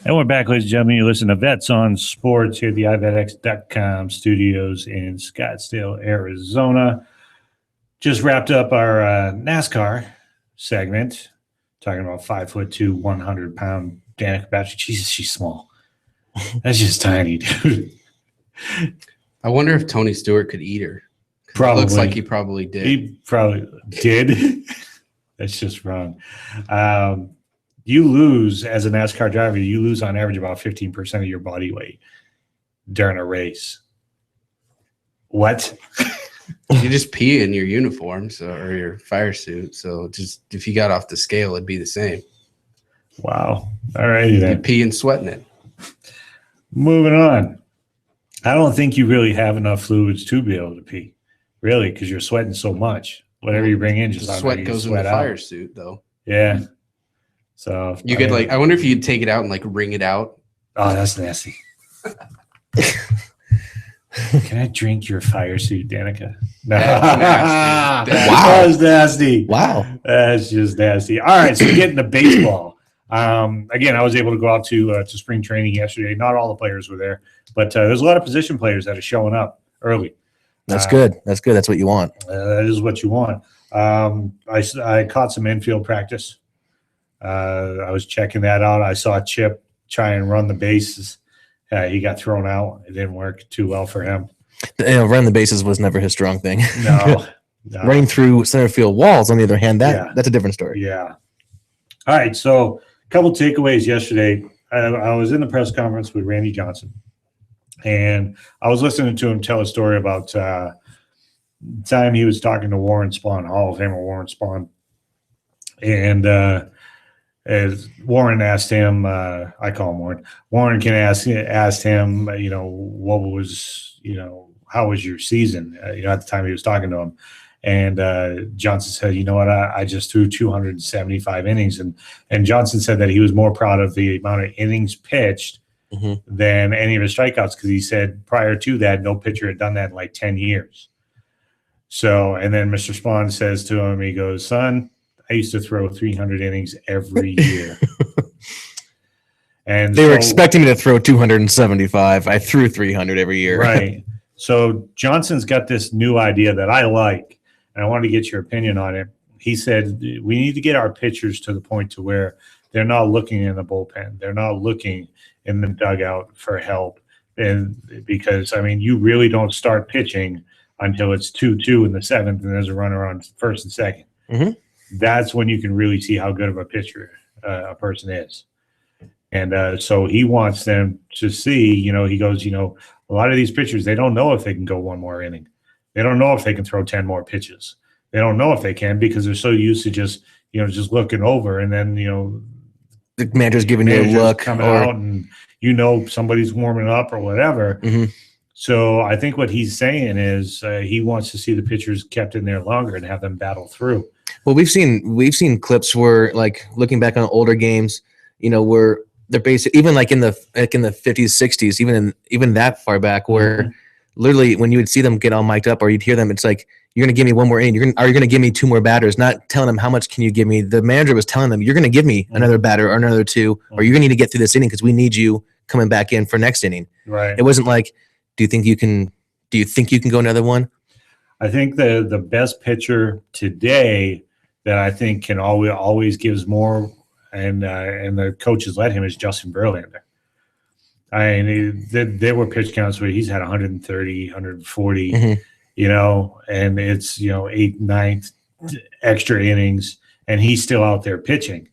And we're back, ladies and gentlemen. You listen to Vets on Sports here at the iVetX.com studios in Scottsdale, Arizona. Just wrapped up our NASCAR segment, talking about 5'2", 100-pound Danica Patrick. Jesus, she's small. That's just tiny, dude. I wonder if Tony Stewart could eat her. Probably. It looks like he probably did. He probably did. That's just wrong. You lose as a NASCAR driver, you lose on average about 15% of your body weight during a race. What? You just pee in your uniform or your fire suit. So just if you got off the scale, it'd be the same. Wow. All righty then. You pee and sweating it. Moving on. I don't think you really have enough fluids to be able to pee, really, because you're sweating so much. Whatever you bring in, just the sweat goes in the fire suit, though. Yeah. So you could I wonder if you'd take it out and wring it out. Oh, that's nasty. Can I drink your fire suit, Danica? No. That's nasty. Wow. That was nasty. Wow. That's just nasty. All right, so getting to baseball. Again, I was able to go out to spring training yesterday. Not all the players were there, but there's a lot of position players that are showing up early. That's good. That's good. That's what you want. That is what you want. I caught some infield practice. I was checking that out. I saw Chip try and run the bases. He got thrown out. It didn't work too well for him. Run the bases was never his strong thing. No. Running through center field walls, on the other hand, that's a different story. Yeah. All right. So a couple takeaways yesterday. I was in the press conference with Randy Johnson, and I was listening to him tell a story about the time he was talking to Warren Spahn, Hall of Famer Warren Spahn. And as Warren asked him, I call him Warren. Warren asked him, what was, how was your season? At the time he was talking to him. And Johnson said, you know what, I just threw 275 innings. And Johnson said that he was more proud of the amount of innings pitched than any of his strikeouts, because he said prior to that, no pitcher had done that in 10 years. So, and then Mr. Spahn says to him, he goes, son, I used to throw 300 innings every year. And they were expecting me to throw 275. I threw 300 every year. Right. So Johnson's got this new idea that I like, and I wanted to get your opinion on it. He said we need to get our pitchers to the point to where they're not looking in the bullpen. They're not looking in the dugout for help. And because, you really don't start pitching until it's 2-2 in the seventh and there's a runner on first and second. Mm-hmm. That's when you can really see how good of a pitcher a person is. And so he wants them to see, he goes, a lot of these pitchers, they don't know if they can go one more inning. They don't know if they can throw 10 more pitches. They don't know if they can because they're so used to just looking over. And then, the manager's giving you a look. Coming out and, somebody's warming up or whatever. Mm-hmm. So I think what he's saying is he wants to see the pitchers kept in there longer and have them battle through. Well, we've seen clips where, looking back on older games, where they're basically even in the 50s, 60s, even that far back, where literally when you would see them get all mic'd up or you'd hear them, it's like, you're going to give me one more inning. Are you going to give me two more batters? Not telling them how much can you give me. The manager was telling them, you're going to give me another batter or another two, or you're going to need to get through this inning because we need you coming back in for next inning. Right. It wasn't like, do you think you can go another one? I think the best pitcher today that I think can always gives more, and the coaches let him, is Justin Verlander. There were pitch counts where he's had 130, 140, and it's 8, 9 extra innings, and he's still out there pitching.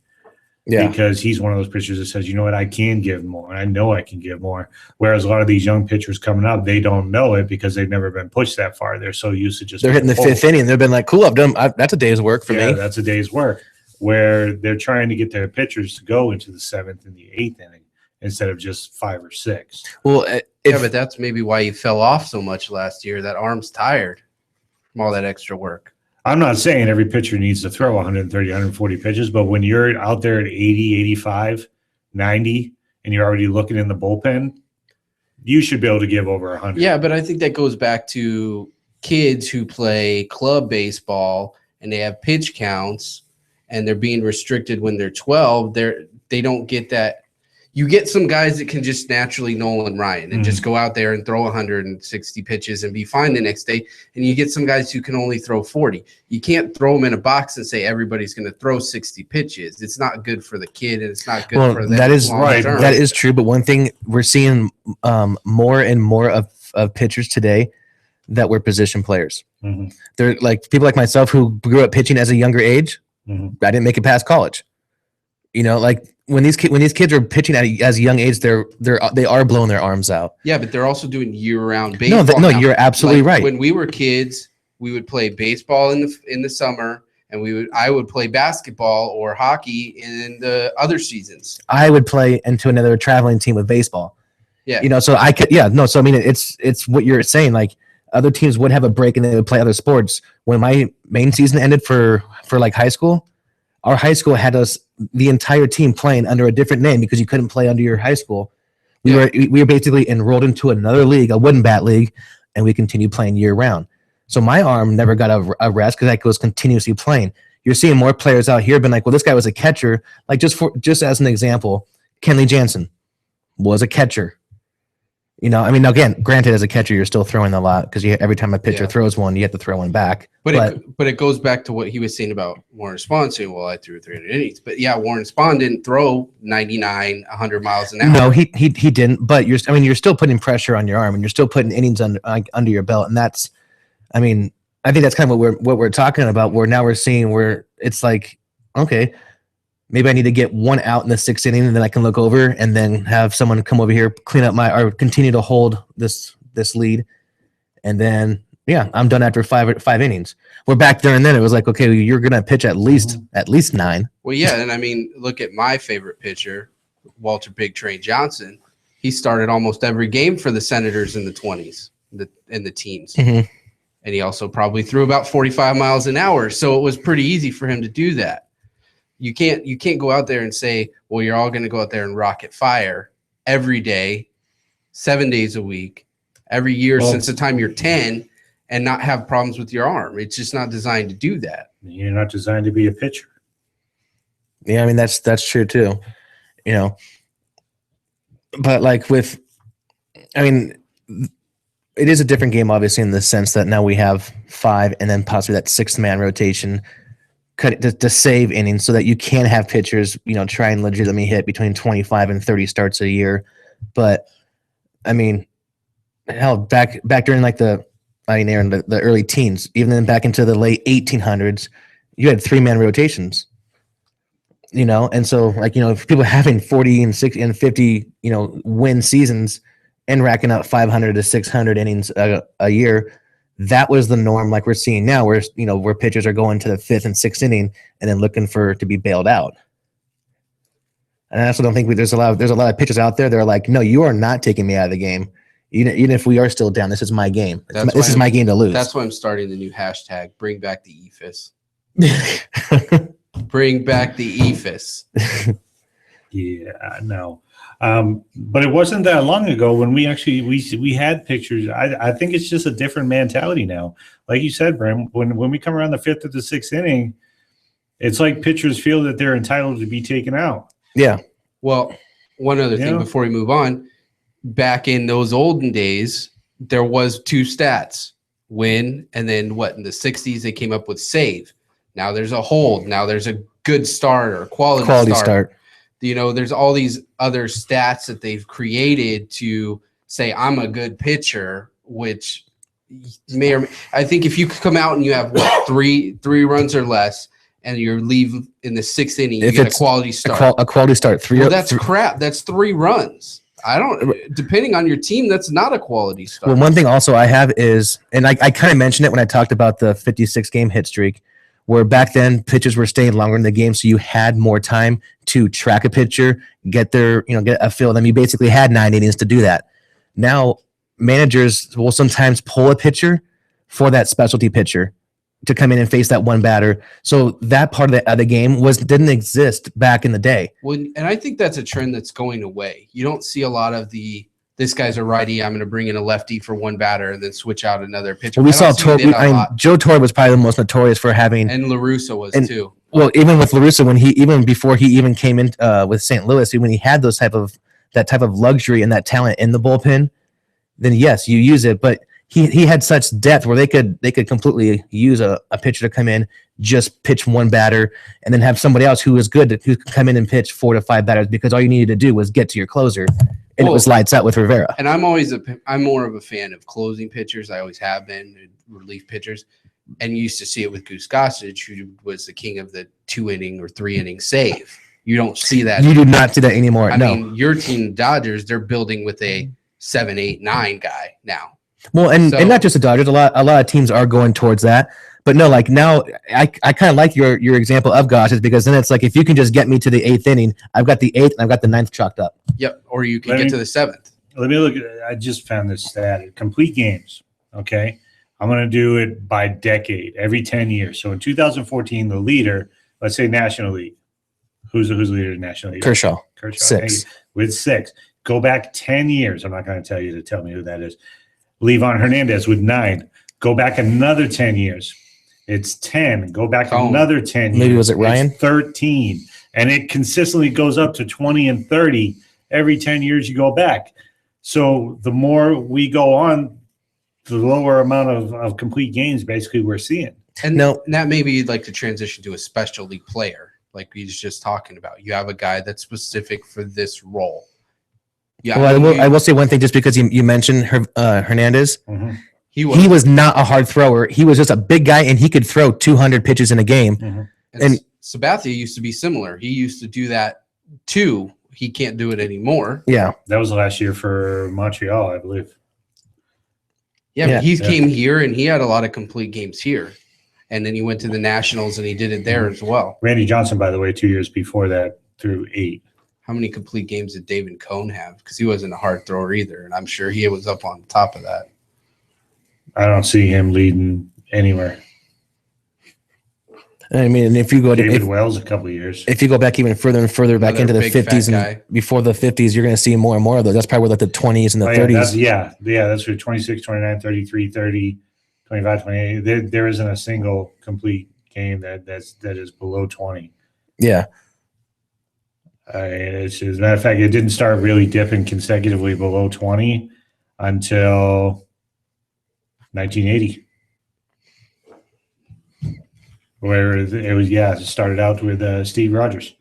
Yeah, because he's one of those pitchers that says, you know what, I can give more. I know I can give more. Whereas a lot of these young pitchers coming up, they don't know it because they've never been pushed that far. They're so used to just. They're hitting the fifth inning. They've been like, cool, that's a day's work for me. Yeah, that's a day's work. Where they're trying to get their pitchers to go into the seventh and the eighth inning. instead of just 5 or 6. Well, Yeah, but that's maybe why he fell off so much last year. That arm's tired from all that extra work. I'm not saying every pitcher needs to throw 130, 140 pitches, but when you're out there at 80, 85, 90, and you're already looking in the bullpen, you should be able to give over 100. Yeah, but I think that goes back to kids who play club baseball and they have pitch counts and they're being restricted when they're 12. They don't get that. You get some guys that can just naturally Nolan Ryan and just go out there and throw 160 pitches and be fine the next day. And you get some guys who can only throw 40. You can't throw them in a box and say everybody's going to throw 60 pitches. It's not good for the kid, and it's not good for them. That is right. Term. That is true. But one thing we're seeing more and more of pitchers today that were position players. Mm-hmm. They're like people like myself who grew up pitching as a younger age. Mm-hmm. I didn't make it past college. You know, like when these kids are pitching as a young age, they are blowing their arms out. Yeah, but they're also doing year-round baseball. No, now. you're absolutely right. When we were kids, we would play baseball in the summer, and I would play basketball or hockey in the other seasons. I would play into another traveling team with baseball. Yeah, You know, so I could. Yeah, no. So I mean, it's what you're saying. Like other teams would have a break and they would play other sports. When my main season ended for like high school, our high school had us the entire team playing under a different name because you couldn't play under your high school. We were basically enrolled into another league, a wooden bat league, and we continued playing year round. So my arm never got a rest because I was continuously playing. You're seeing more players out here been like, well, this guy was a catcher. Like just as an example, Kenley Jansen was a catcher. You know, I mean, again, granted, as a catcher, you're still throwing a lot because every time a pitcher throws one, you have to throw one back. But it goes back to what he was saying about Warren Spahn saying, well, I threw 300 innings. But yeah, Warren Spahn didn't throw 99, 100 miles an hour. No, he didn't. But you're still putting pressure on your arm and you're still putting innings under your belt. And that's, I mean, I think that's kind of what we're talking about. Where now we're seeing where it's like, okay, maybe I need to get one out in the 6th inning, and then I can look over and then have someone come over here, clean up or continue to hold this lead, and then I'm done after five innings. We're back there, and then it was like, okay, you're gonna pitch at least 9. Well, yeah, and I mean, look at my favorite pitcher, Walter Big Train Johnson. He started almost every game for the Senators in the 20s, in the teens, and he also probably threw about 45 miles an hour, so it was pretty easy for him to do that. You can't go out there and say, well, you're all going to go out there and rocket fire every day, 7 days a week, every year since the time you're 10 and not have problems with your arm. It's just not designed to do that. You're not designed to be a pitcher. Yeah, I mean, that's true too, you know. But like it is a different game, obviously, in the sense that now we have 5 and then possibly that 6-man rotation to save innings so that you can have pitchers, you know, try and legitimately hit between 25 and 30 starts a year. But I mean, hell, back during like the early teens, even then back into the late 1800s, you had 3-man rotations, you know? And so like, you know, if people having 40 and 60 and 50, you know, win seasons and racking up 500 to 600 innings a year, that was the norm, like we're seeing now, where pitchers are going to the 5th and 6th inning and then looking to be bailed out. And I also don't think there's a lot of pitchers out there that are like, no, you are not taking me out of the game, even if we are still down. This is my game. This is my game to lose. That's why I'm starting the new hashtag. Bring back the EFIS. Bring back the EFIS. Yeah, no. But it wasn't that long ago when we had pictures. I think it's just a different mentality now. Like you said, Brent, when we come around the 5th or the 6th inning, it's like pitchers feel that they're entitled to be taken out. Yeah. Well, one other thing before we move on, back in those olden days, there was 2 stats: win, and then in the 60s they came up with save. Now there's a hold. Now there's a good start or quality start. You know, there's all these other stats that they've created to say I'm a good pitcher, which I think if you come out and you have three runs or less, and you leave in the 6th inning, you get a quality start. A quality start. That's crap. That's 3 runs. Depending on your team, that's not a quality start. Well, one thing also I have is, and I kind of mentioned it when I talked about the 56 game hit streak. where back then pitchers were staying longer in the game, so you had more time to track a pitcher, get a feel of them. You basically had 9 innings to do that. Now managers will sometimes pull a pitcher for that specialty pitcher to come in and face that one batter. So that part of the game didn't exist back in the day. Well, and I think that's a trend that's going away. You don't see a lot of this guy's a righty, I'm going to bring in a lefty for one batter and then switch out another pitcher. Well, we saw Joe Torre was probably the most notorious for having, and LaRussa was too. Well, even with LaRussa, before he even came in with St. Louis, when he had that type of luxury and that talent in the bullpen, then yes, you use it. But he had such depth where they could completely use a pitcher to come in, just pitch one batter, and then have somebody else who is good who could come in and pitch 4 to 5 batters, because all you needed to do was get to your closer, and it was lights out with Rivera. And I'm more of a fan of closing pitchers. I always have been, relief pitchers. And you used to see it with Goose Gossage, who was the king of the 2-inning or 3-inning save. You don't see that. You do not see that anymore. I mean, your team, Dodgers, they're building with a 7, 8, 9 guy now. Well, and not just the Dodgers. A lot of teams are going towards that. But no, like now, I kind of like your example of Gossage, because then it's like, if you can just get me to the 8th inning, I've got the 8th and I've got the 9th chalked up. Yep, or you can get to the 7th. Let me look at it. I just found this stat. Complete games, okay? I'm going to do it by decade, every 10 years. So in 2014, the leader, let's say National League. Who's the leader in National League? Kershaw. 6. With 6. Go back 10 years. I'm not going to tell you to tell me who that is. Levon Hernandez with 9. Go back another 10 years. It's 10. Go back another 10 years. Maybe was it Ryan? It's 13. And it consistently goes up to 20 and 30 every 10 years you go back. So the more we go on, the lower amount of complete games basically we're seeing. And that maybe you'd like to transition to a special league player, like we was just talking about. You have a guy that's specific for this role. Yeah. Well, I will say one thing, just because you mentioned Hernandez. Mm-hmm. He was not a hard thrower. He was just a big guy, and he could throw 200 pitches in a game. Mm-hmm. And Sabathia used to be similar. He used to do that too. He can't do it anymore. Yeah. That was last year for Montreal, I believe. Yeah, but he came here, and he had a lot of complete games here. And then he went to the Nationals, and he did it there as well. Randy Johnson, by the way, 2 years before that, threw 8. How many complete games did David Cohn have? Because he wasn't a hard thrower either, and I'm sure he was up on top of that. I don't see him leading anywhere. I mean, if you go to David Wells, a couple of years. If you go back even further and further back into the 50s and before the 50s, you're going to see more and more of those. That's probably like the 20s and the 30s. That's for 26, 29, 33, 30, 25, 28. There isn't a single complete game that is below 20. Yeah. As a matter of fact, it didn't start really dipping consecutively below 20 until 1980. Where it was, it started out with Steve Rogers.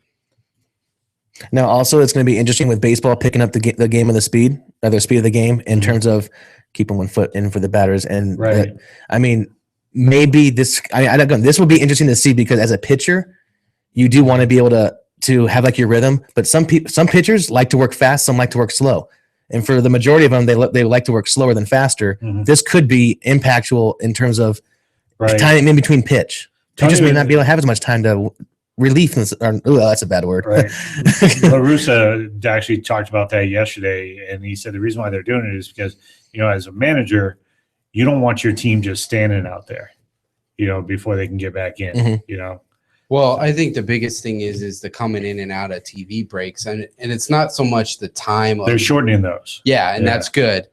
Now, also, it's going to be interesting with baseball picking up the game of the speed of the game in terms of keeping one foot in for the batters. And right. I mean, maybe this. I don't know. This will be interesting to see, because as a pitcher, you do want to be able to have like your rhythm. But some pitchers like to work fast, some like to work slow. And for the majority of them, they like to work slower than faster. Mm-hmm. This could be impactful in terms of time in between pitch. They just may not be able to have as much time to relief. That's a bad word. Right. LaRussa actually talked about that yesterday, and he said the reason why they're doing it is because, as a manager, you don't want your team just standing out there, before they can get back in, mm-hmm. Well, I think the biggest thing is the coming in and out of TV breaks, and it's not so much the time. They're shortening those. Yeah, and that's good.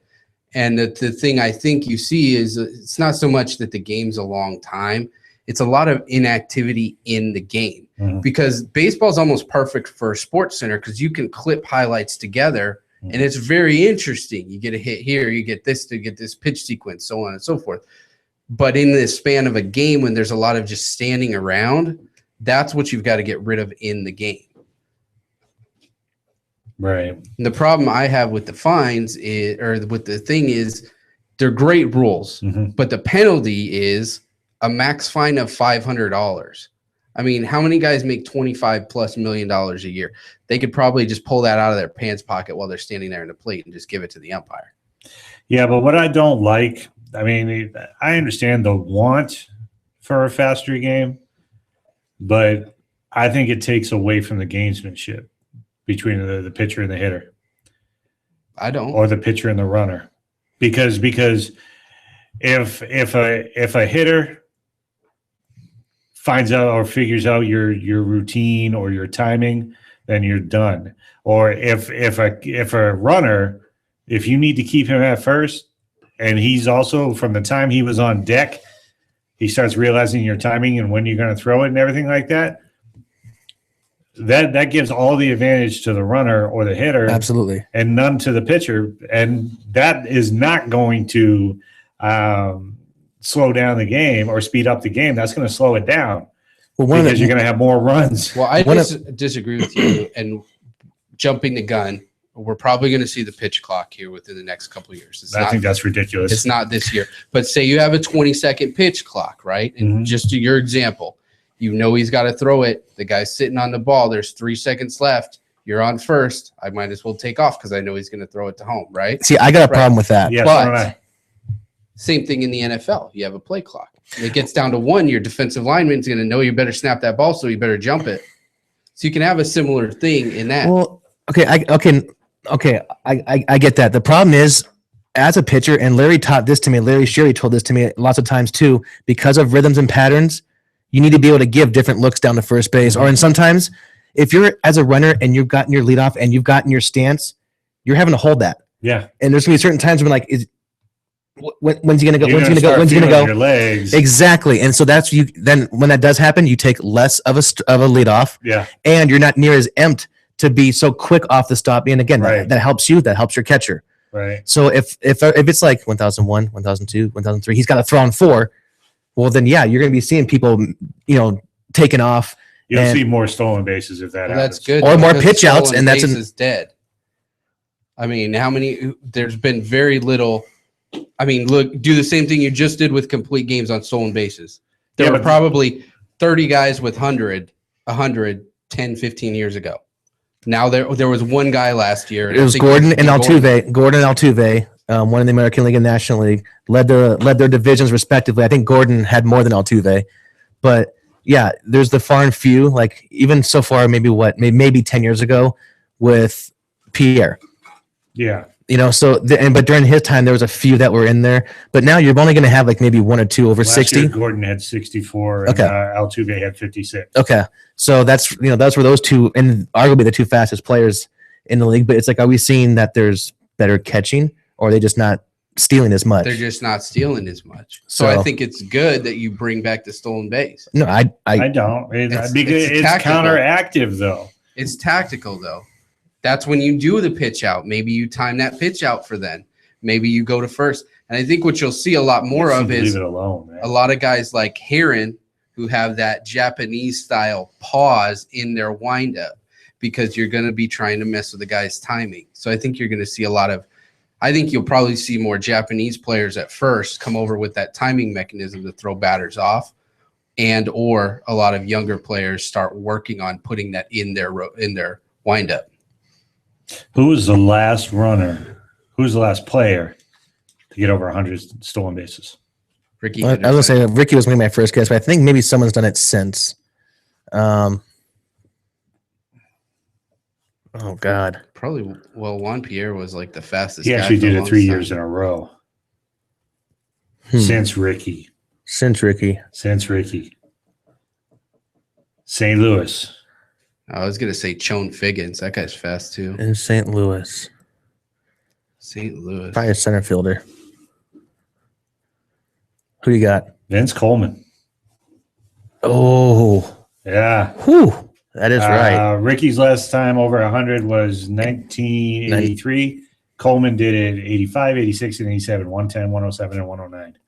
And the thing I think you see is it's not so much that the game's a long time. It's a lot of inactivity in the game, because baseball is almost perfect for Sports Center, because you can clip highlights together, and it's very interesting. You get a hit here, you get this to get this pitch sequence, so on and so forth. But in the span of a game, when there's a lot of just standing around, that's what you've got to get rid of in the game. Right. And the problem I have with the fines with the thing is, they're great rules, but the penalty is a max fine of $500. I mean, how many guys make $25+ million a year? They could probably just pull that out of their pants pocket while they're standing there in the plate and just give it to the umpire. Yeah, but what I don't like, I mean, I understand the want for a faster game, but I think it takes away from the gamesmanship between the pitcher and the hitter. I don't. Or the pitcher and the runner. Because if a hitter finds out or figures out your routine or your timing, then you're done. Or if a runner, if you need to keep him at first, and he's also from the time he was on deck, he starts realizing your timing and when you're going to throw it and everything like that. That gives all the advantage to the runner or the hitter, Absolutely, and none to the pitcher, and that is not going to slow down the game or speed up the game. That's going to slow it down because you're going to have more runs. Well, I disagree with you. And jumping the gun, we're probably going to see the pitch clock here within the next couple of years. I think that's ridiculous. It's not this year, but say you have a 20-second pitch clock, right? And just to your example, you know he's got to throw it. The guy's sitting on the ball. There's 3 seconds left. You're on first. I might as well take off because I know he's going to throw it to home, right? See, I got a problem with that. Yeah, but same thing in the NFL. You have a play clock. When it gets down to 1, your defensive lineman's going to know you better snap that ball, so you better jump it. So you can have a similar thing in that. Well, I get that. The problem is, as a pitcher, and Larry taught this to me, Larry Sherry told this to me lots of times too, because of rhythms and patterns, you need to be able to give different looks down to first base. Or and sometimes if you're as a runner and you've gotten your leadoff and you've gotten your stance, you're having to hold that. Yeah. And there's gonna be certain times when when's he gonna go? When's he gonna go? When's he gonna go? Your legs. Exactly. And so that's you. Then when that does happen, you take less of a leadoff. Yeah. And you're not near as empty to be so quick off the stop. And again, that helps you. That helps your catcher. Right. So if it's like 1001, 1002, 1003, he's got to throw on 4. Well, then yeah, you're going to be seeing people, taking off. You'll see more stolen bases if that happens. That's good. Or more pitch outs, and that's is dead. I mean, there's been very little. I mean, look, do the same thing you just did with complete games on stolen bases. There were probably 30 guys with 100, 10, 15 years ago. Now there was one guy last year. It was Gordon and Altuve. Gordon and Altuve, one in the American League and National League, led their divisions respectively. I think Gordon had more than Altuve, but yeah, there's the far and few. Like even so far, maybe 10 years ago with Pierre. Yeah. But during his time, there was a few that were in there. But now you're only going to have like maybe 1 or 2 over 60. Year, Gordon had 64, and Altuve had 56. Okay, so that's where those two, and arguably the 2 fastest players in the league. But it's like, are we seeing that there's better catching, or are they just not stealing as much? They're just not stealing as much. So I think it's good that you bring back the stolen base. No, I don't. Because it's counteractive, though. It's tactical, though. That's when you do the pitch out. Maybe you time that pitch out for then. Maybe you go to first. And I think what you'll see a lot more of is leave it alone, man. A lot of guys like Heron who have that Japanese style pause in their windup because you're going to be trying to mess with the guy's timing. So I think you're going to see I think you'll probably see more Japanese players at first come over with that timing mechanism to throw batters off, and or a lot of younger players start working on putting that in their windup. Who was the last runner? Who was the last player to get over 100 stolen bases? Ricky. I was going to say Ricky was maybe my first guess, but I think maybe someone's done it since. Oh, God. Probably, Juan Pierre was like the fastest. He actually did it 3 years in a row. Since Ricky. St. Louis. I was going to say Chone Figgins. That guy's fast, too. In St. Louis. Probably a center fielder. Who do you got? Vince Coleman. Oh. Yeah. Whew. That is right. Ricky's last time over 100 was 1983. Coleman did it 85, 86, and 87. 110, 107, and 109.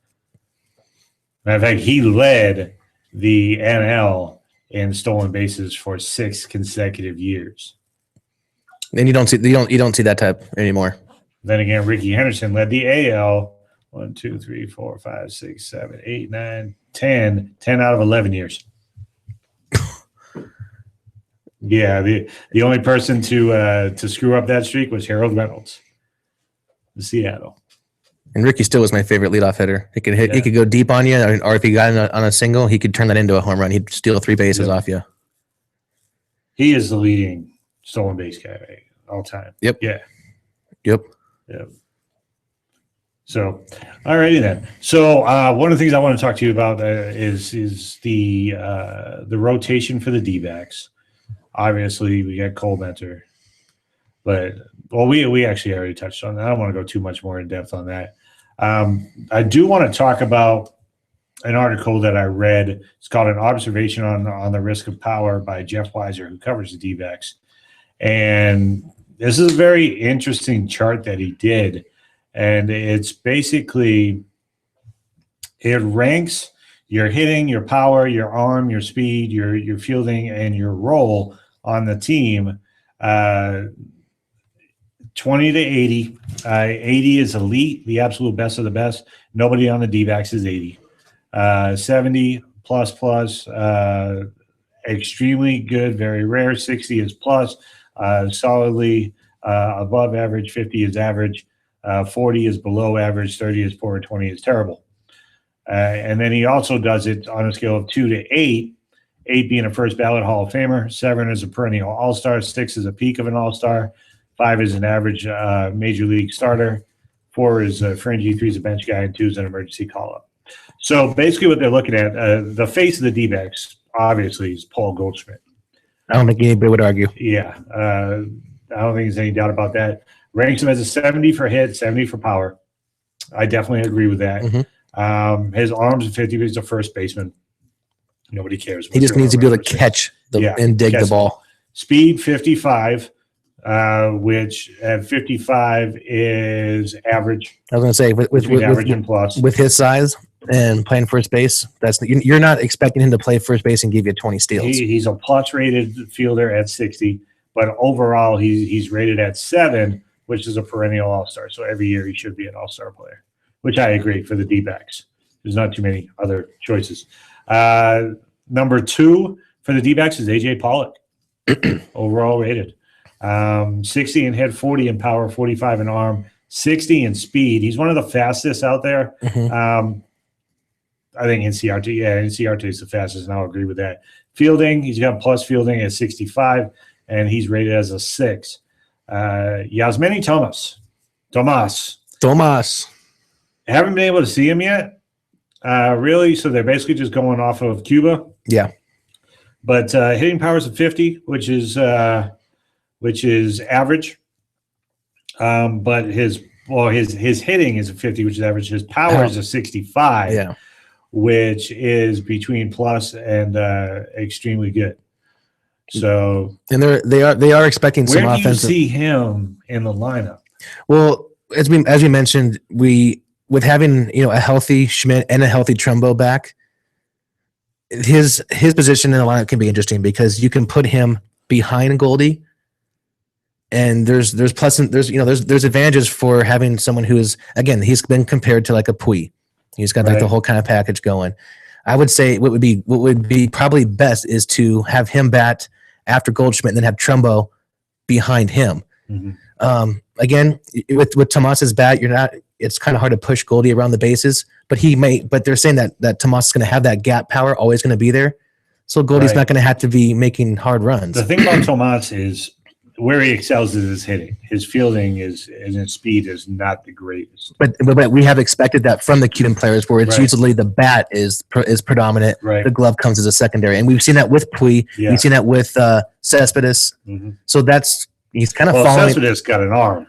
Matter of fact, he led the NL in stolen bases for 6 consecutive years. And you don't see that type anymore. Then again, Ricky Henderson led the AL 1, 2, 3, 4, 5, 6, 7, 8, 9, 10 out of 11 years. Yeah, the only person to screw up that streak was Harold Reynolds in Seattle. And Ricky still was my favorite leadoff hitter. He could hit. Yeah. He could go deep on you, or if he got on a single, he could turn that into a home run. He'd steal 3 bases off you. He is the leading stolen base guy, right? All time. Yep. Yeah. Yep. So, alrighty then. So, one of the things I want to talk to you about is the rotation for the D-backs. Obviously, we got Cole Mentor, but we actually already touched on that. I don't want to go too much more in depth on that. I do want to talk about an article that I read. It's called "An Observation on the Risk of Power" by Jeff Weiser, who covers the D-backs. And this is a very interesting chart that he did. And it's basically, it ranks your hitting, your power, your arm, your speed, your fielding, and your role on the team. 20 to 80. 80 is elite, the absolute best of the best. Nobody on the D-backs is 80. 70 plus, extremely good, very rare. 60 is plus, solidly above average. 50 is average. 40 is below average. 30 is poor. 20 is terrible. And then he also does it on a scale of 2 to 8. 8 being a first ballot Hall of Famer. 7 is a perennial All-Star. 6 is a peak of an All-Star. 5 is an average major league starter. 4 is a fringy. 3 is a bench guy. And 2 is an emergency call-up. So basically what they're looking at, the face of the D-backs, obviously, is Paul Goldschmidt. I don't think anybody would argue. Yeah. I don't think there's any doubt about that. Ranks him as a 70 for hit, 70 for power. I definitely agree with that. Mm-hmm. His arm's a 50, but he's a first baseman. Nobody cares. He just needs to be able to catch and dig the ball. Speed 55, which at 55 is average. I was going to say with average and plus. With his size and playing first base, you're not expecting him to play first base and give you 20 steals. He's a plus rated fielder at 60, but overall he's rated at 7, which is a perennial all-star. So every year he should be an all-star player, which I agree for the D-backs. There's not too many other choices. Number 2 for the D-backs is A.J. Pollock, overall rated. 60 in hit, 40 in power, 45 in arm, 60 in speed. He's one of the fastest out there. Mm-hmm. I think NCRT is the fastest, and I'll agree with that. Fielding, he's got plus fielding at 65, and he's rated as a 6. Yasmani Tomas. Haven't been able to see him yet, really. So they're basically just going off of Cuba. Yeah. But hitting power is a 50, which is average. But his hitting is a 50, which is average. His power is a 65. Yeah. Which is between plus and extremely good. So, and they are expecting some offensive. Where do you see him in the lineup? Well, as we mentioned, with having a healthy Schmidt and a healthy Trumbo back, his position in the lineup can be interesting because you can put him behind Goldie, and there's plus and there's advantages for having someone who is, again, he's been compared to like a Puig. He's got like the whole kind of package going. I would say what would be probably best is to have him bat after Goldschmidt and then have Trumbo behind him. Mm-hmm. Again, with Tomas's bat, it's kind of hard to push Goldie around the bases, but they're saying that Tomas is going to have that gap power always going to be there. So Goldie's not going to have to be making hard runs. The thing about Tomas is where he excels is his hitting. His fielding and his speed is not the greatest. But we have expected that from the Cuban players, where it's usually the bat is predominant. Right. The glove comes as a secondary, and we've seen that with Puig. Yeah. We've seen that with Cespedes. Mm-hmm. So he's kind of following. Cespedes got an arm.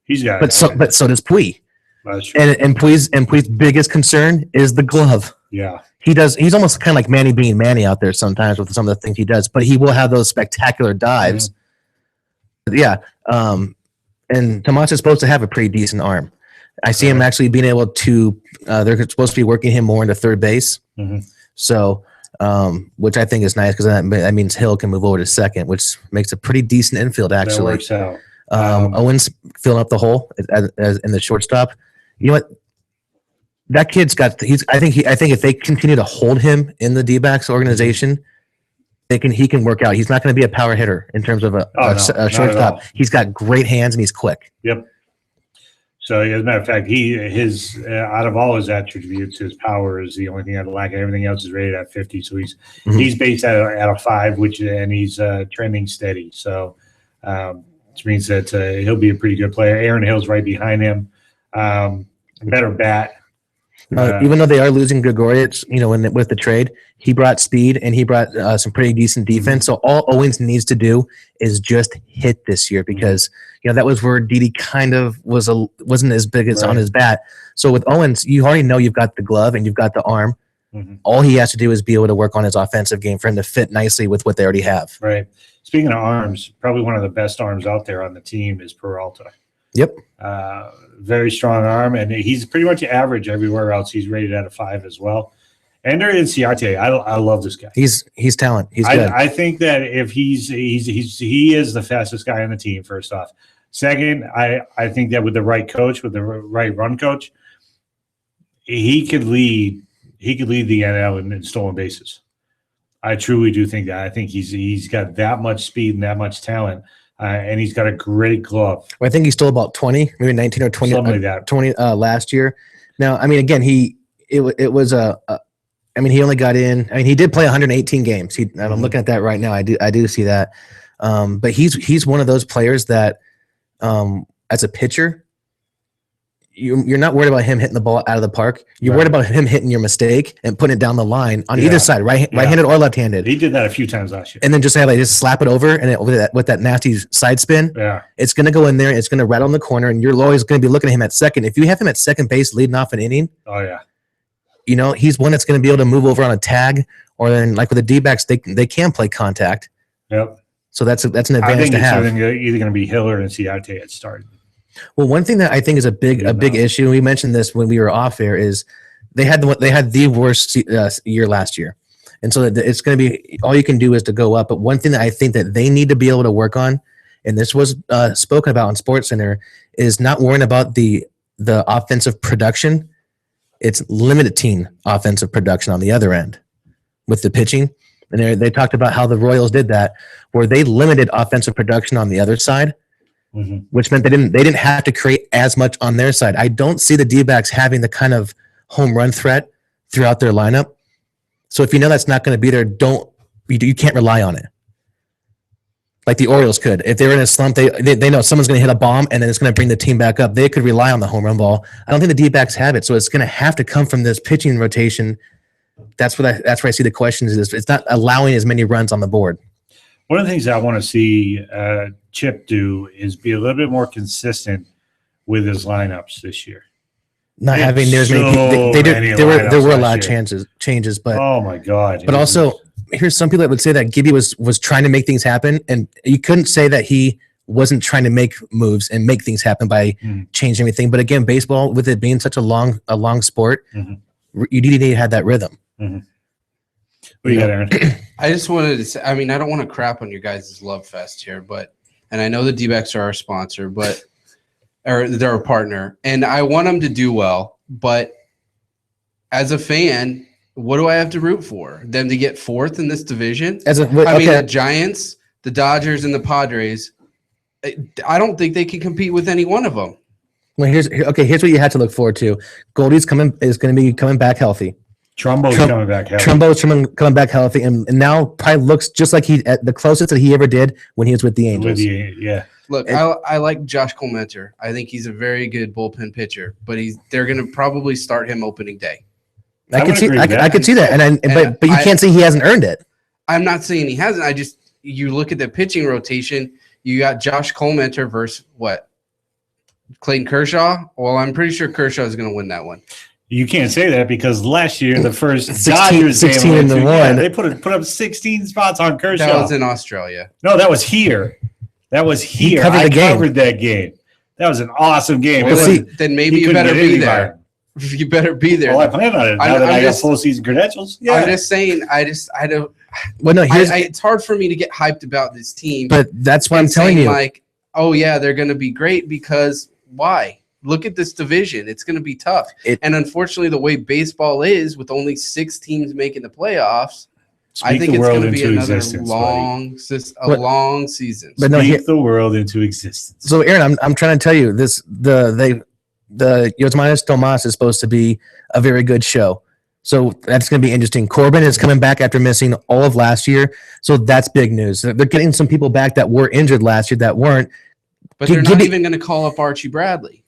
He's got. But so does Puig. And Puig's biggest concern is the glove. Yeah. He's almost kind of like Manny being Manny out there sometimes with some of the things he does, but he will have those spectacular dives. Mm-hmm. Yeah, and Tomas is supposed to have a pretty decent arm. I see him actually being able to. They're supposed to be working him more into third base. Mm-hmm. So, which I think is nice because that means Hill can move over to second, which makes a pretty decent infield actually. That works out. Owens filling up the hole as in the shortstop. You know what? That kid's got. I think if they continue to hold him in the D-backs organization. He can work out. He's not going to be a power hitter in terms of a shortstop. He's got great hands and he's quick. Yep. So as a matter of fact, his out of all his attributes, his power is the only thing out of lack. Everything else is rated at 50. So he's based at a 5, and he's trending steady. So which means that he'll be a pretty good player. Aaron Hill's right behind him. Better bat. Even though they are losing Gregorius, with the trade, he brought speed and he brought some pretty decent defense. So all Owens needs to do is just hit this year, because that was where Didi kind of wasn't as big as on his bat. So with Owens, you already know you've got the glove and you've got the arm. Mm-hmm. All he has to do is be able to work on his offensive game for him to fit nicely with what they already have. Right. Speaking of arms, probably one of the best arms out there on the team is Peralta. Yep. Very strong arm, and he's pretty much average everywhere else. He's rated at a 5 as well. Ender Inciarte, I love this guy. He's talent. He's good. I think that if he is the fastest guy on the team. First off, second, I think that with the right coach, with the right run coach, he could lead the NL in stolen bases. I truly do think that. I think he's got that much speed and that much talent. And he's got a great glove. Well, I think he stole about 20, maybe 19 or 20, something like that. 20 last year. Now, I mean, again, he only got in. I mean, he did play 118 games. I'm looking at that right now. I do see that. But he's one of those players that, as a pitcher, you're not worried about him hitting the ball out of the park. You're worried about him hitting your mistake and putting it down the line on either side, right-handed or left-handed. He did that a few times last year. And then just slap it over, and with that nasty side spin, it's going to go in there. It's going to rattle in the corner, and you're always going to be looking at him at second. If you have him at second base leading off an inning, he's one that's going to be able to move over on a tag, or then like with the D-backs, they can play contact. Yep. So that's an advantage to have. I think it's either going to be Hiller and Ciarte at start. Well, one thing that I think is a big issue, we mentioned this when we were off air, is they had the worst year last year, and so it's going to be all you can do is to go up. But one thing that I think that they need to be able to work on, and this was spoken about in SportsCenter, is not worrying about the offensive production. It's limiting offensive production on the other end with the pitching, and they talked about how the Royals did that, where they limited offensive production on the other side. Mm-hmm. Which meant they didn't have to create as much on their side. I don't see the D-backs having the kind of home run threat throughout their lineup. So if you know that's not going to be there, you can't rely on it. Like the Orioles could. If they were in a slump, they know someone's going to hit a bomb and then it's going to bring the team back up. They could rely on the home run ball. I don't think the D-backs have it, so it's going to have to come from this pitching rotation. That's where I see the questions is. It's not allowing as many runs on the board. One of the things I want to see Chip do is be a little bit more consistent with his lineups this year. Not having near as many. There were a lot of changes, but oh my god! But also, here's some people that would say that Gibby was trying to make things happen, and you couldn't say that he wasn't trying to make moves and make things happen by changing everything. But again, baseball, with it being such a long sport, you need to have that rhythm. Mm-hmm. What do you got, Aaron? I just wanted to say, I mean, I don't want to crap on your guys' love fest here, and I know the D-backs are our sponsor, or they're our partner, and I want them to do well, but as a fan, what do I have to root for? Them to get fourth in this division? I mean, the Giants, the Dodgers, and the Padres, I don't think they can compete with any one of them. Well, here's what you have to look forward to. Goldie's going to be coming back healthy. Trumbo's coming back healthy. Coming back healthy, and now probably looks just like the closest that he ever did when he was with the Angels. Look, I like Josh Colmenter. I think he's a very good bullpen pitcher, but they're going to probably start him opening day. I could see that, but you can't say he hasn't earned it. I'm not saying he hasn't. You look at the pitching rotation. You got Josh Colmenter versus what? Clayton Kershaw. Well, I'm pretty sure Kershaw is going to win that one. You can't say that because last year the first 16 to 1. They put up 16 spots on Kershaw. That was in Australia. No, that was here. He covered that game. That was an awesome game. Well, then maybe you better be there. You better be there. Well, I plan on it now that I got full season credentials. Yeah. I'm just saying. I don't. Well, no, it's hard for me to get hyped about this team. But that's what I'm telling you. Like, oh yeah, they're going to be great because why? Look at this division. It's going to be tough. And unfortunately, the way baseball is, with only 6 teams making the playoffs, I think it's going to be another long season. But Speak the world into existence. So, Aaron, I'm trying to tell you this. the Yosmanis Tomas is supposed to be a very good show. So that's going to be interesting. Corbin is coming back after missing all of last year. So that's big news. They're getting some people back that were injured last year that weren't. But they're not even going to call up Archie Bradley.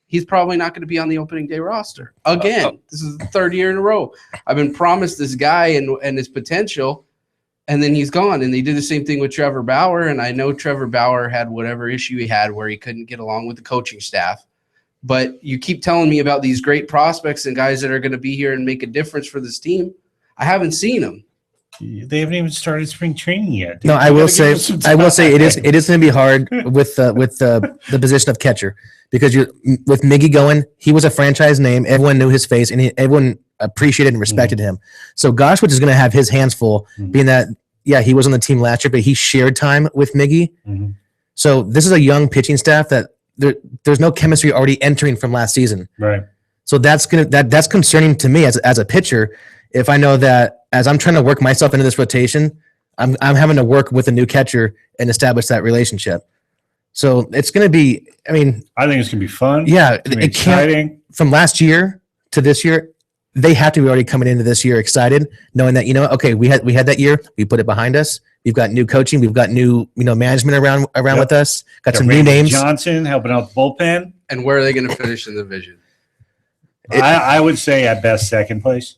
He's probably not going to be on the opening day roster. Again, this is the third year in a row. I've been promised this guy and his potential, and then he's gone. And they did the same thing with Trevor Bauer. And I know Trevor Bauer had whatever issue he had where he couldn't get along with the coaching staff. But you keep telling me about these great prospects and guys that are going to be here and make a difference for this team. I haven't seen them. They haven't even started spring training yet. Dude. No, I will say it is going to be hard with the position of catcher because with Miggy going, he was a franchise name. Everyone knew his face, and everyone appreciated and respected him. So Goshwitz is going to have his hands full, being that he was on the team last year, but he shared time with Miggy. So this is a young pitching staff that. There's no chemistry already entering from last season. Right. So that's concerning to me as a pitcher. If I know that as I'm trying to work myself into this rotation, I'm having to work with a new catcher and establish that relationship. So it's going to be. I think it's going to be fun. Yeah, it's exciting. From last year to this year, they have to be already coming into this year excited, knowing that okay, we had that year, we put it behind us. We've got new coaching. We've got new, management around with us. Got some new names. Johnson helping out the bullpen. And where are they going to finish in the division? I would say at best second place.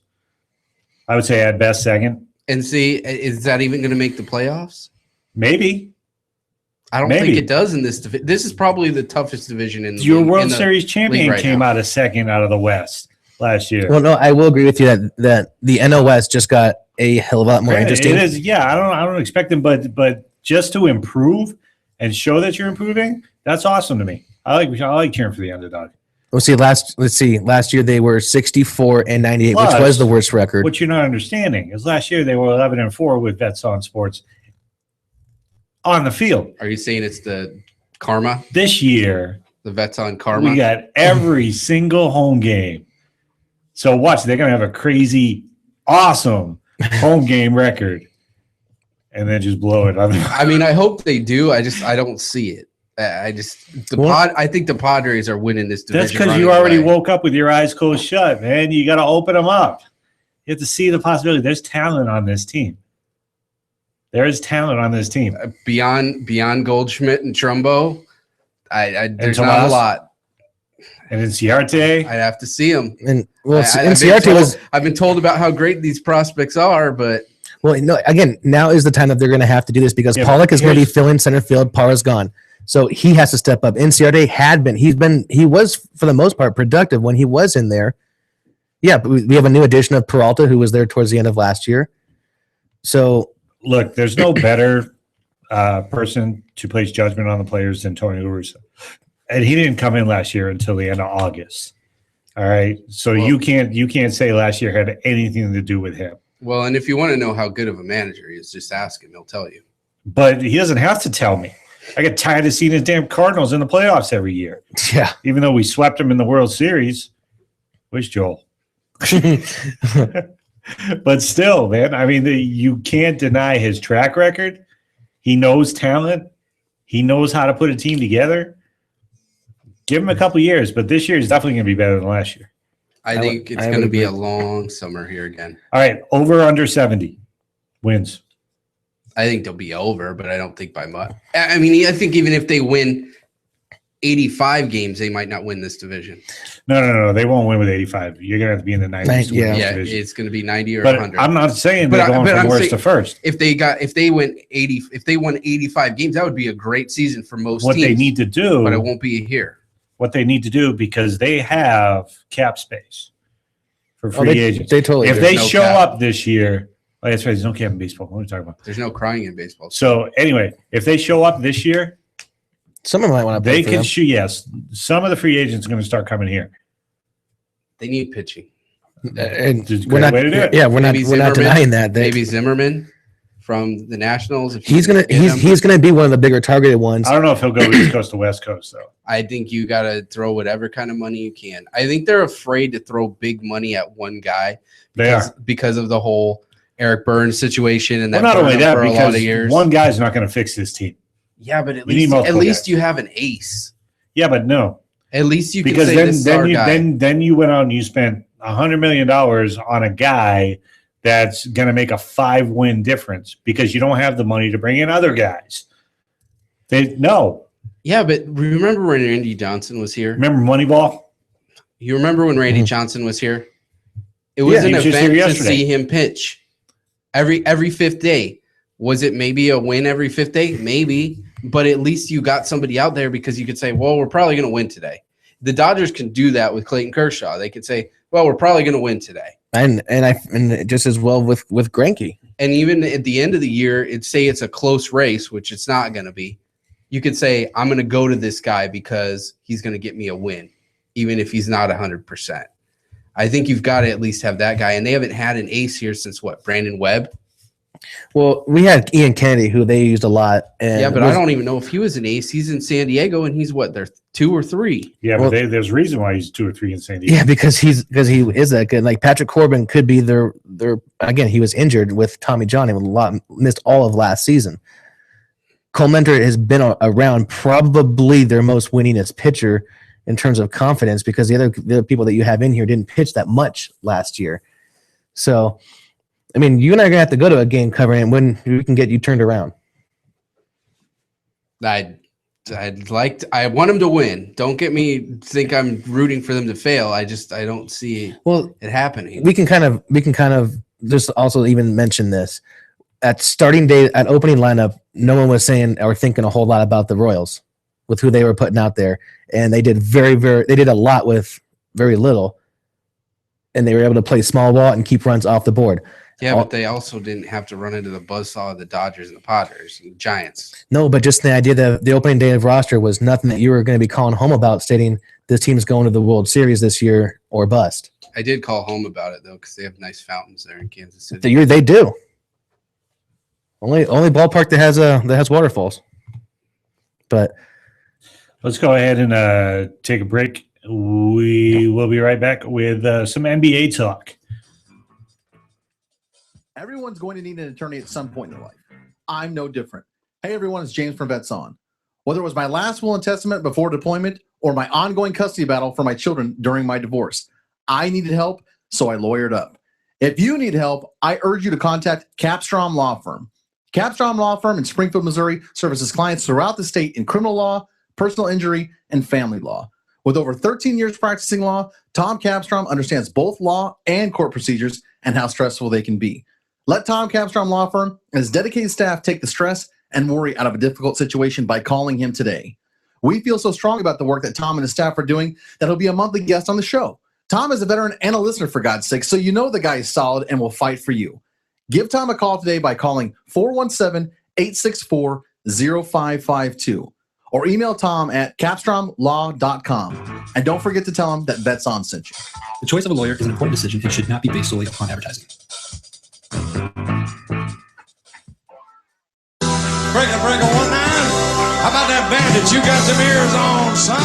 I would say at best second. And see, is that even going to make the playoffs? Maybe. I don't think it does in this division. This is probably the toughest division in the Your World Series champion came out of second out of the West last year. Well, no, I will agree with you that the NL West just got a hell of a lot more interesting. It is, I don't expect them, but just to improve and show that you're improving, that's awesome to me. I like cheering for the underdog. Let's see. Last year they were 64-98, which was the worst record. What you're not understanding is last year they were 11-4 with Vets on Sports on the field. Are you saying it's the karma? This year, the Vets on karma. We got every single home game. So watch, they're gonna have a crazy, awesome home game record, and then just blow it. I hope they do. I don't see it. I think the Padres are winning this division. That's because you already woke up with your eyes closed shut, man. You got to open them up. You have to see the possibility. There's talent on this team. There is talent on this team. Beyond Goldschmidt and Trumbo, there's not a lot. And in Ciarte, I'd have to see him. And I've been told about how great these prospects are, but again, now is the time that they're going to have to do this because Pollock is going to be filling center field. Parra's gone, so he has to step up. Ciarte he was for the most part productive when he was in there. Yeah, but we have a new addition of Peralta who was there towards the end of last year. So look, there's no better person to place judgment on the players than Tony La Russa. And he didn't come in last year until the end of August. All right. So you can't say last year had anything to do with him. Well, and if you want to know how good of a manager he is, just ask him. He'll tell you. But he doesn't have to tell me. I get tired of seeing his damn Cardinals in the playoffs every year. Yeah. Even though we swept them in the World Series. Where's Joel? But still, man, you can't deny his track record. He knows talent. He knows how to put a team together. Give him a couple years, but this year is definitely going to be better than last year. I think it's going to be a long summer here again. All right, over under 70 wins. I think they'll be over, but I don't think by much. I think even if they win 85 games, they might not win this division. No. They won't win with 85. You're going to have to be in the 90s. It's going to be 90 or but 100. I'm not saying they're going from worst to first. If they won 85 games, that would be a great season for most teams. What they need to do, but it won't be here. What they need to do because they have cap space for free agents. They totally. If they show up this year, that's right. There's no cap in baseball. What are we talking about? There's no crying in baseball. So anyway, if they show up this year, someone might want to. They can shoot. Yes, some of the free agents are going to start coming here. They need pitching. And we're not way to do it. Yeah, we're not denying that. Maybe Zimmerman from the Nationals. He's gonna be one of the bigger targeted ones. I don't know if he'll go East Coast to West Coast though. I think you got to throw whatever kind of money you can. I think they're afraid to throw big money at one guy because of the whole Eric Burns situation and not only that, because one guy's not going to fix this team. Yeah, but at least you have an ace. Yeah, but no. At least you can because say then this is our guy. then you went out and you spent $100 million on a guy that's going to make a 5-win difference because you don't have the money to bring in other guys. Yeah, but remember when Randy Johnson was here? Remember Moneyball? You remember when Randy Johnson was here? It was an event to see him pitch every fifth day. Was it maybe a win every fifth day? Maybe, but at least you got somebody out there because you could say, well, we're probably going to win today. The Dodgers can do that with Clayton Kershaw. They could say, well, we're probably going to win today. And just as well with Greinke. And even at the end of the year, say it's a close race, which it's not going to be. You could say, I'm going to go to this guy because he's going to get me a win, even if he's not 100%. I think you've got to at least have that guy. And they haven't had an ace here since what, Brandon Webb? Well, we had Ian Kennedy, who they used a lot. And but I don't even know if he was an ace. He's in San Diego, and he's what? They're 2 or 3. Yeah, but there's a reason why he's 2 or 3 in San Diego. Yeah, because he is that good. Like Patrick Corbin could be their again. He was injured with Tommy John and missed all of last season. Cole Mentor has been around, probably their most winningest pitcher in terms of confidence, because the other people that you have in here didn't pitch that much last year. So, I mean, you and I are gonna have to go to a game covering it when we can get you turned around. I want them to win. Don't get me think I'm rooting for them to fail. I don't see it happening. We can kind of just also even mention this. At starting day, at opening lineup, no one was saying or thinking a whole lot about the Royals with who they were putting out there. And they did they did a lot with very little. And they were able to play small ball and keep runs off the board. Yeah, but they also didn't have to run into the buzzsaw of the Dodgers and the Padres and the Giants. No, but just the idea that the opening day of roster was nothing that you were going to be calling home about, stating this team's going to the World Series this year or bust. I did call home about it, though, because they have nice fountains there in Kansas City. They do. Only ballpark that has waterfalls. But let's go ahead and take a break. We will be right back with some NBA talk. Everyone's going to need an attorney at some point in their life. I'm no different. Hey, everyone, it's James from Vets On. Whether it was my last will and testament before deployment or my ongoing custody battle for my children during my divorce, I needed help, so I lawyered up. If you need help, I urge you to contact Capstrom Law Firm. Capstrom Law Firm in Springfield, Missouri services clients throughout the state in criminal law, personal injury, and family law. With over 13 years practicing law, Tom Capstrom understands both law and court procedures and how stressful they can be. Let Tom Capstrom Law Firm and his dedicated staff take the stress and worry out of a difficult situation by calling him today. We feel so strong about the work that Tom and his staff are doing that he'll be a monthly guest on the show. Tom is a veteran and a listener, for God's sake, so you know the guy is solid and will fight for you. Give Tom a call today by calling 417-864-0552 or email Tom at capstromlaw.com. And don't forget to tell him that Vets On sent you. The choice of a lawyer is an important decision and should not be based solely upon advertising. Break a 19. How about that bandit? You got them ears on, son?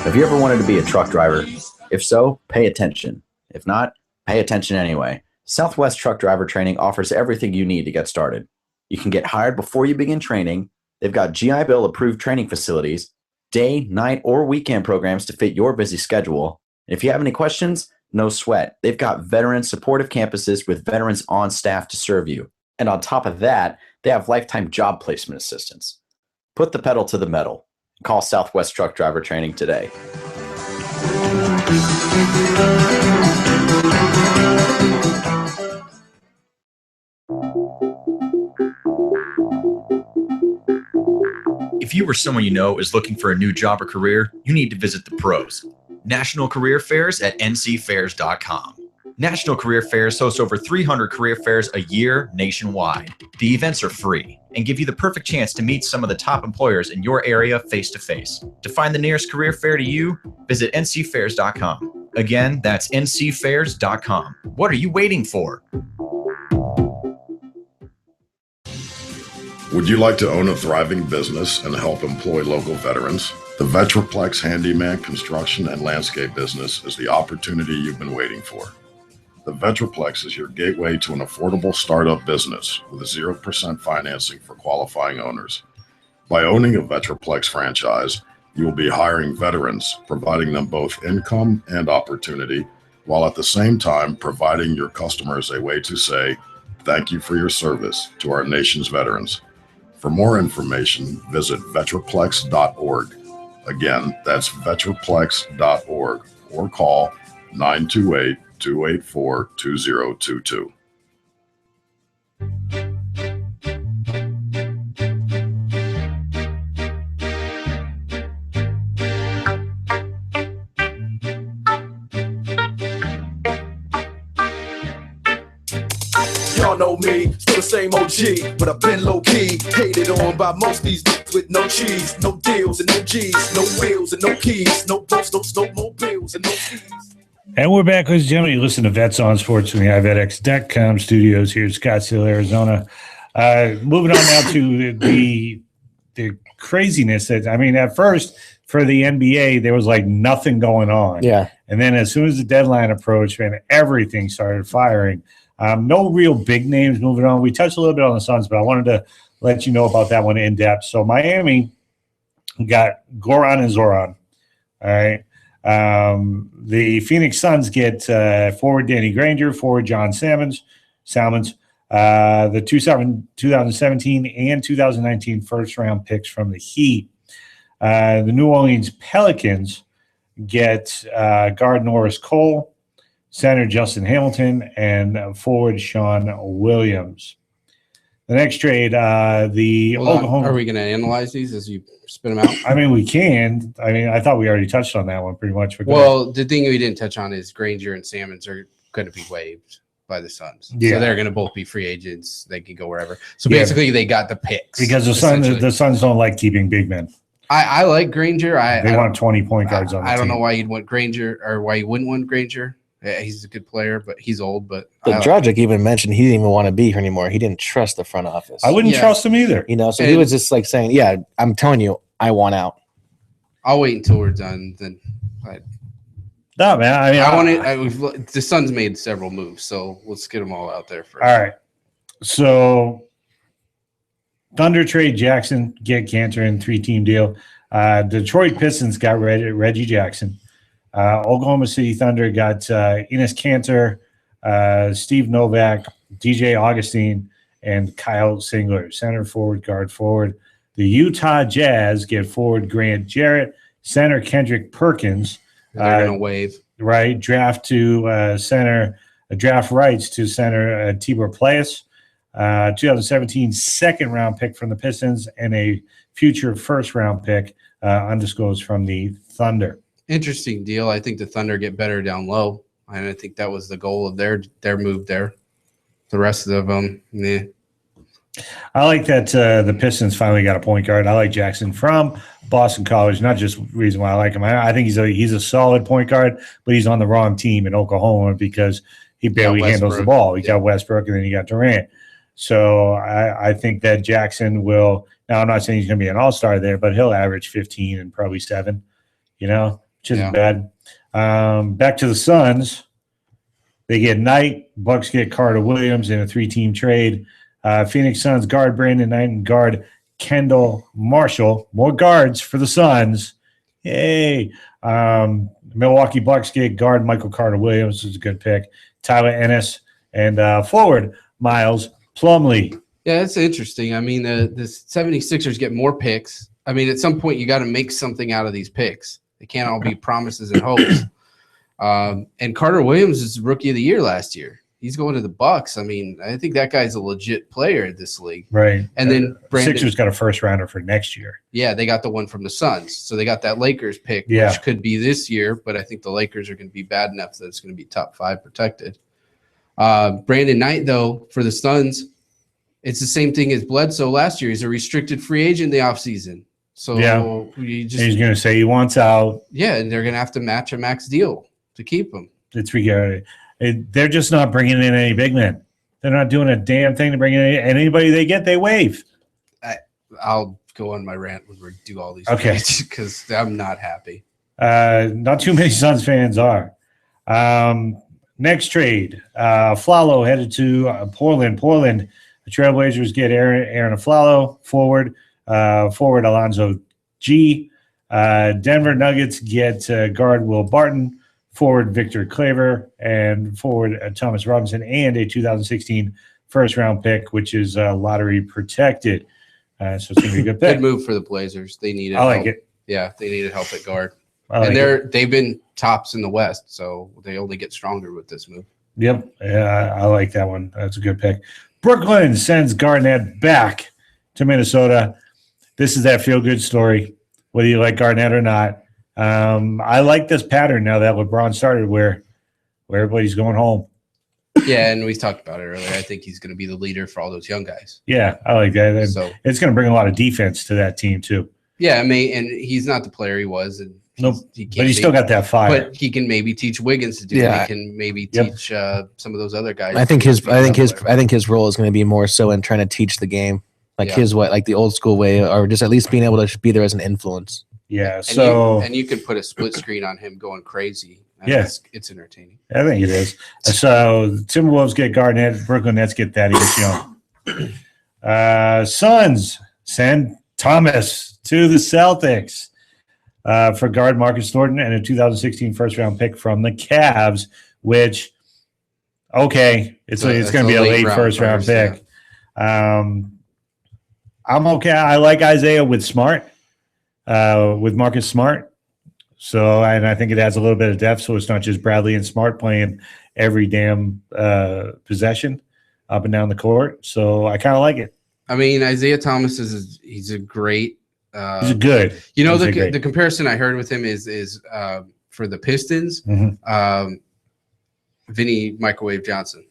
Have you ever wanted to be a truck driver? If so, pay attention. If not, pay attention anyway. Southwest Truck Driver Training offers everything you need to get started. You can get hired before you begin training. They've got GI Bill approved training facilities, day, night, or weekend programs to fit your busy schedule. And if you have any questions, no sweat. They've got veteran supportive campuses with veterans on staff to serve you. And on top of that, they have lifetime job placement assistance. Put the pedal to the metal. Call Southwest Truck Driver Training today. If you or someone you know is looking for a new job or career, you need to visit the pros. National Career Fairs at ncfairs.com. National Career Fairs hosts over 300 career fairs a year nationwide. The events are free and give you the perfect chance to meet some of the top employers in your area face-to-face. To find the nearest career fair to you, visit ncfairs.com. Again, that's ncfairs.com. What are you waiting for? Would you like to own a thriving business and help employ local veterans? The Vetraplex Handyman Construction and Landscape business is the opportunity you've been waiting for. The Vetraplex is your gateway to an affordable startup business with 0% financing for qualifying owners. By owning a Vetraplex franchise, You will be hiring veterans, providing them both income and opportunity, while at the same time providing your customers a way to say, thank you for your service to our nation's veterans. For more information, visit vetraplex.org. Again, that's vetraplex.org or call 928-284-2022. Y'all know me, still the same OG, but I've been low key, hated on by most these with no cheese, no deals and no G's, no wheels and no keys, no boats, no snowmobiles and no keys. And we're back, ladies and gentlemen. You listen to Vets on Sports from the iVetX.com studios here in Scottsdale, Arizona. Moving on now to the craziness that, I mean, at first for the NBA, there was like nothing going on. Yeah. And then as soon as the deadline approached, man, everything started firing. No real big names moving on. We touched a little bit on the Suns, but I wanted to let you know about that one in depth. So Miami got Goran and Zoran. All right. The Phoenix Suns get forward Danny Granger, forward John Salmons, the 2017 and 2019 first-round picks from the Heat. The New Orleans Pelicans get guard Norris Cole, center Justin Hamilton, and forward Sean Williams. The next trade, Oklahoma. Are we going to analyze these as you spit them out? I mean, we can. I mean, I thought we already touched on that one pretty much. Well, the thing we didn't touch on is Granger and Salmons are going to be waived by the Suns. Yeah. So they're going to both be free agents. They can go wherever. So basically, they got the picks. Because the Suns don't like keeping big men. I like Granger. They want 20 point guards on the team. I don't know why you'd want Granger or why you wouldn't want Granger. Yeah, he's a good player, but he's old. But Dragic even mentioned he didn't even want to be here anymore. He didn't trust the front office. I wouldn't trust him either. You know, so he was just like saying, "Yeah, I'm telling you, I want out." I'll wait until we're done. Then, no, man. I mean, the Suns made several moves, so let's get them all out there first. All right. So, Thunder trade Jackson, get Cantor in 3-team deal. Detroit Pistons got Reggie Jackson. Oklahoma City Thunder got Enes Kanter, Steve Novak, DJ Augustine, and Kyle Singler, center, forward, guard, forward. The Utah Jazz get forward Grant Jarrett, center Kendrick Perkins. They're going to waive. Right, draft to center, draft rights to center Tibor Playas, 2017 second-round pick from the Pistons, and a future first-round pick undisclosed from the Thunder. Interesting deal. I think the Thunder get better down low, and I think that was the goal of their move there. The rest of them, yeah. I like that the Pistons finally got a point guard. I like Jackson from Boston College. Not just reason why I like him. I think he's a solid point guard, but he's on the wrong team in Oklahoma because he barely handles the ball. You got Westbrook, and then you got Durant. So I think that Jackson will. Now I'm not saying he's going to be an all-star there, but he'll average 15 and probably 7. You know. Which isn't bad. Back to the Suns. They get Knight. Bucks get Carter Williams in a 3-team trade. Phoenix Suns guard Brandon Knight and guard Kendall Marshall. More guards for the Suns. Yay. Milwaukee Bucks get guard Michael Carter Williams. This is a good pick. Tyler Ennis and forward Miles Plumlee. Yeah, that's interesting. I mean, the 76ers get more picks. I mean, at some point, you got to make something out of these picks. They can't all be promises and hopes. And Carter Williams is rookie of the year last year. He's going to the Bucks. I mean, I think that guy's a legit player in this league. Right. And then Sixers got a first rounder for next year. Yeah, they got the one from the Suns. So they got that Lakers pick, which could be this year, but I think the Lakers are going to be bad enough that it's going to be top 5 protected. Brandon Knight, though, for the Suns, it's the same thing as Bledsoe last year. He's a restricted free agent in the offseason. So he's going to say he wants out. Yeah, and they're going to have to match a max deal to keep him. It's regarded. They're just not bringing in any big men. They're not doing a damn thing to bring in anybody they get. They waive. I'll go on my rant when we do all these. Okay, because I'm not happy. Not too many Suns fans are. Next trade, Flalo headed to Portland. Portland, the Trailblazers get Aaron Flalo forward. Forward Alonzo G, Denver Nuggets get guard Will Barton, forward Victor Claver, and forward Thomas Robinson, and a 2016 first-round pick, which is lottery protected. So it's going to be a good pick. Good move for the Blazers. They needed I like help. it. Yeah, they needed help at guard. I like And they've been tops in the West, so they only get stronger with this move. Yep. Yeah, I like that one. That's a good pick. Brooklyn sends Garnett back to Minnesota. This is that feel-good story, whether you like Garnett or not. I like this pattern now that LeBron started where everybody's going home. Yeah, and we talked about it earlier. I think he's going to be the leader for all those young guys. Yeah, I like that. And So it's going to bring a lot of defense to that team too. yeah, I mean, and he's not the player he was, and Nope. he can't But he's still got that fire. But he can maybe teach Wiggins to do it. Yeah. He can maybe Yep. teach some of those other guys. I think to his be I think his better. I think his role is going to be more so in trying to teach the game, like Yeah. his way, like the old school way, or just at least being able to be there as an influence. Yeah. And So you could put a split screen on him going crazy. And Yeah. it's entertaining. I think it is. So Timberwolves get Garnett. Brooklyn Nets get Thaddeus Young. Suns send Thomas to the Celtics for guard Marcus Thornton and a 2016 first-round pick from the Cavs, which, okay, it's going to be a late first-round pick. I'm okay. I like Isaiah with Smart, with Marcus Smart. So, and I think it adds a little bit of depth, so it's not just Bradley and Smart playing every damn possession up and down the court. So I kind of like it. I mean, Isaiah Thomas he's a great. He's good. You know, He's great. the comparison I heard with him is for the Pistons, Vinny Microwave Johnson.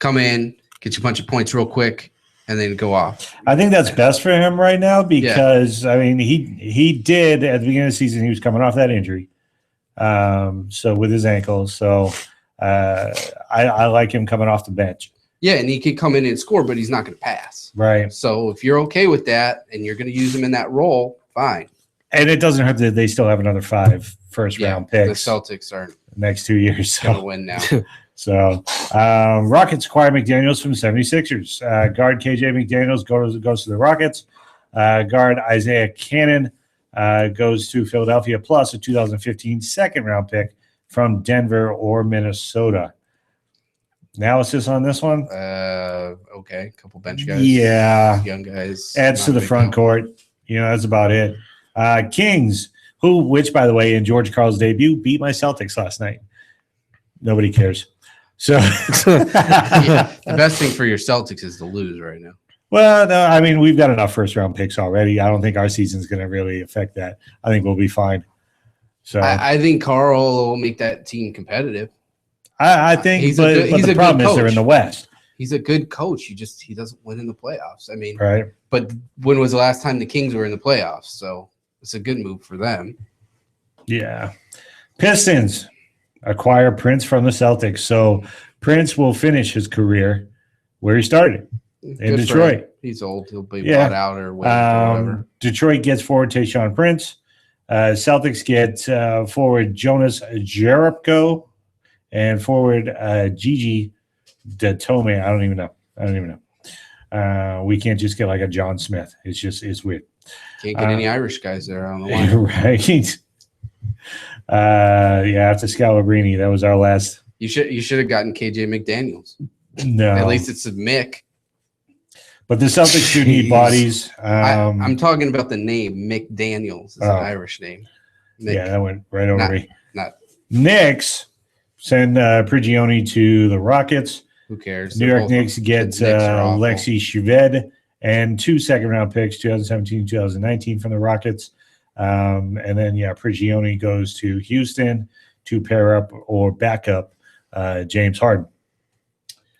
Come in, get you a bunch of points real quick, and then go off. I think that's best for him right now because, I mean, he did at the beginning of the season, he was coming off that injury. So with his ankle. So I like him coming off the bench. Yeah, and he could come in and score, but he's not going to pass. Right. So if you're okay with that and you're going to use him in that role, fine. And it doesn't hurt that they still have another 5 first-round picks. The Celtics aren't next 2 years. going to win now. So Rockets acquire McDaniels from 76ers. Guard KJ McDaniels goes to the Rockets. Guard Isaiah Cannon goes to Philadelphia, plus a 2015 second-round pick from Denver or Minnesota. Analysis on this one? Okay, a couple bench guys. Yeah. Young guys. Adds to the front court. You know, that's about it. Kings, which, by the way, in George Karl's debut, beat my Celtics last night. Nobody cares. So yeah, the best thing for your Celtics is to lose right now. Well, no, I mean, we've got enough first-round picks already. I don't think our season's going to really affect that. I think we'll be fine. So I think Carl will make that team competitive. I think, but the problem is they're in the West. He's a good coach. He doesn't win in the playoffs. I mean, right. But when was the last time the Kings were in the playoffs? So it's a good move for them. Yeah. Pistons acquire Prince from the Celtics. So Prince will finish his career where he started in Detroit. He's old. He'll be bought out or whatever. Detroit gets forward Tayshaun Prince. Celtics get forward Jonas Jerebko and forward Gigi Datome. I don't even know. We can't just get like a John Smith. It's weird. Can't get any Irish guys there on the line. Right. After Scalabrini, that was our last. You should have gotten KJ McDaniels. No. At least it's a Mick. But the Celtics do need bodies. I'm talking about the name McDaniels. It's an Irish name. Mick. Yeah, that went right over me. Not Knicks send Prigioni to the Rockets. Who cares? New York Knicks get Alexei Shved and 2 second-round picks, 2017, 2019 from the Rockets. And then, Prigioni goes to Houston to pair up or back up James Harden.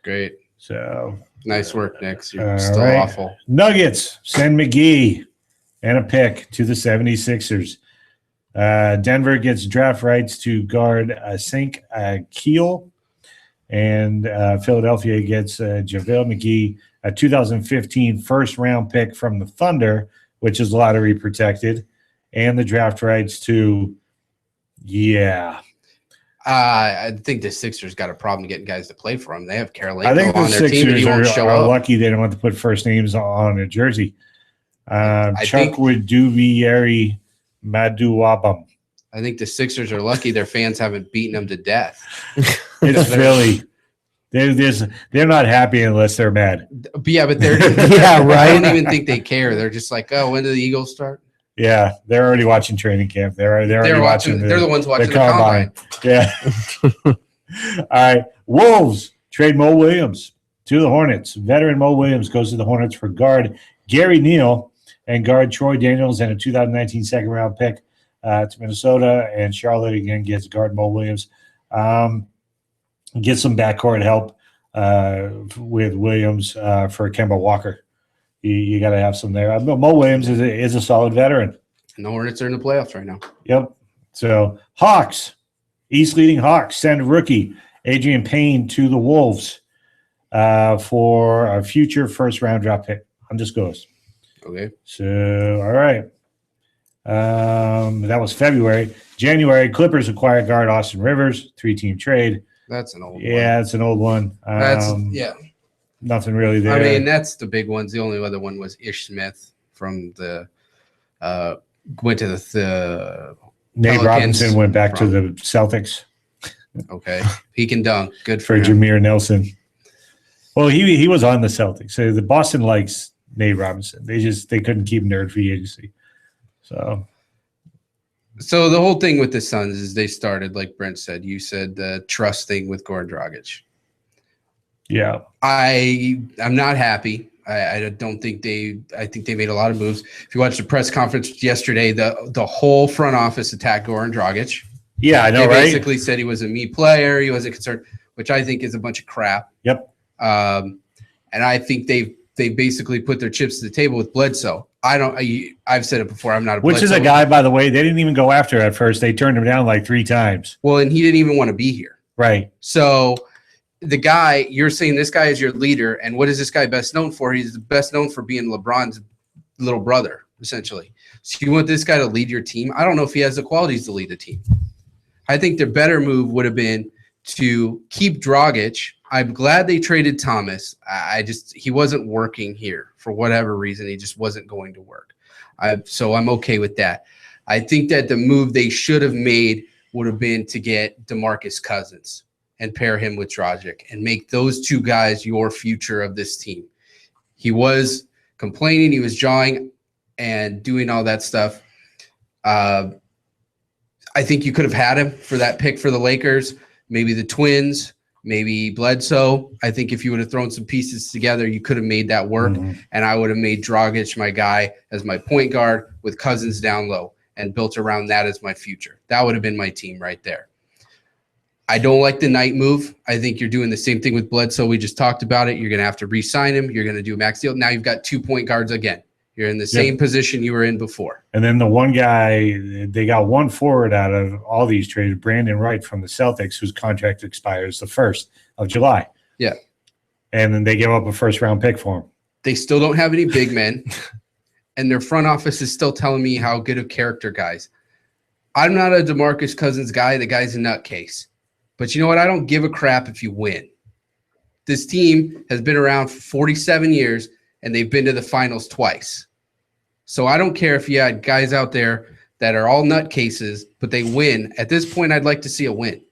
Great. So nice work, Knicks. You're still awful. Nuggets send McGee and a pick to the 76ers. Denver gets draft rights to guard Sink Keel. And Philadelphia gets JaVale McGee, a 2015 first-round pick from the Thunder, which is lottery protected, and the draft rights to, I think the Sixers got a problem getting guys to play for them. They have Caroline I think on the their team, and he won't Sixers show are up. lucky they don't want to put first names on a jersey. Chuck think- Duvieri Maduwabum. I think the Sixers are lucky their fans haven't beaten them to death. It's Philly. They're not happy unless they're mad. But yeah, but they're Yeah, right. I don't even think they care. They're just like, oh, when do the Eagles start? Yeah, they're already watching training camp. They're already watching. They're the ones watching the combine. Yeah. All right. Wolves trade Mo Williams to the Hornets. Veteran Mo Williams goes to the Hornets for guard Gary Neal and guard Troy Daniels and a 2019 second-round pick to Minnesota. And Charlotte again gets guard Mo Williams. Get some backcourt help with Williams for Kemba Walker. You got to have some there. Mo Williams is a solid veteran. And the Hornets are in the playoffs right now. Yep. So Hawks, East leading Hawks, send rookie Adrian Payne to the Wolves for a future first-round draft pick. Undisclosed. Okay. So, all right. That was February. January, Clippers acquire guard Austin Rivers, 3-team trade. That's an old one. Yeah, it's an old one. Nothing really there. I mean, that's the big ones. The only other one was Ish Smith from the went to the Nate Pelicans Robinson went back to the Celtics. Okay, he can dunk. Good for him. Jameer Nelson. Well, he was on the Celtics. So the Boston likes Nate Robinson. They couldn't keep him there at free agency. So the whole thing with the Suns is they started, like Brent said. You said the trust thing with Goran Dragic. Yeah, I'm not happy. I don't think I think they made a lot of moves. If you watched the press conference yesterday, the whole front office attacked Goran Dragic. Yeah, I know, they right? Basically said he was a me player. He wasn't concerned, which I think is a bunch of crap. Yep. And I think they basically put their chips to the table with Bledsoe. I've said it before. I'm not a Which is a guy, by the way, they didn't even go after at first. They turned him down like 3 times. Well, and he didn't even want to be here. Right. So the guy, you're saying this guy is your leader, and what is this guy best known for? He's best known for being LeBron's little brother, essentially. So you want this guy to lead your team? I don't know if he has the qualities to lead the team. I think the better move would have been to keep Dragic. I'm glad they traded Thomas. He wasn't working here for whatever reason. He just wasn't going to work. So I'm okay with that. I think that the move they should have made would have been to get DeMarcus Cousins and pair him with Dragic and make those two guys your future of this team. He was complaining, he was jawing and doing all that stuff. I think you could have had him for that pick for the Lakers, maybe the Twins, maybe Bledsoe. I think if you would have thrown some pieces together, you could have made that work. Mm-hmm. And I would have made Dragic my guy as my point guard with Cousins down low and built around that as my future. That would have been my team right there. I don't like the Knight move. I think you're doing the same thing with Bledsoe. We just talked about it. You're going to have to re-sign him. You're going to do a max deal. Now you've got 2 point guards again. You're in the same position you were in before. And then the one guy, they got one forward out of all these trades, Brandon Wright from the Celtics, whose contract expires the 1st of July. Yeah. And then they give up a first-round pick for him. They still don't have any big men. And their front office is still telling me how good of character guys. I'm not a DeMarcus Cousins guy. The guy's a nutcase. But you know what? I don't give a crap if you win. This team has been around for 47 years, and they've been to the finals twice. So I don't care if you had guys out there that are all nutcases, but they win. At this point, I'd like to see a win.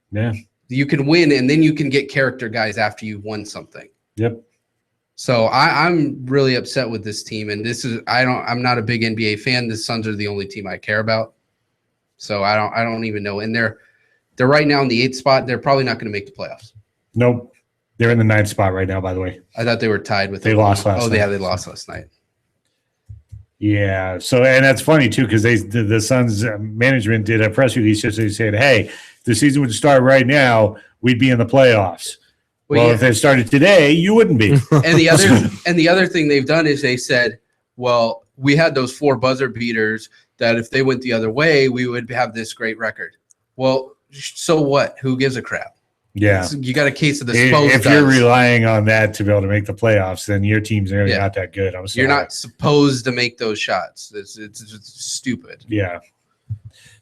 Yeah. You can win, and then you can get character guys after you've won something. Yep. So I'm really upset with this team, and I'm not a big NBA fan. The Suns are the only team I care about. So I don't even know. And they're right now in the 8th spot. They're probably not going to make the playoffs. Nope. They're in the 9th spot right now, by the way. I thought they were tied with. They lost last night. Oh, yeah, they lost last night. Yeah. So, and that's funny too, because the Suns management did a press release just they said, "Hey, if the season would start right now, we'd be in the playoffs." Well, if it started today, you wouldn't be. And the other thing they've done is they said, "Well, we had those 4 buzzer beaters that if they went the other way, we would have this great record." Well, so what? Who gives a crap? Yeah. You got a case of the supposed. If you're relying on that to be able to make the playoffs, then your team's really not that good. I'm sorry. You're not supposed to make those shots. It's stupid. Yeah.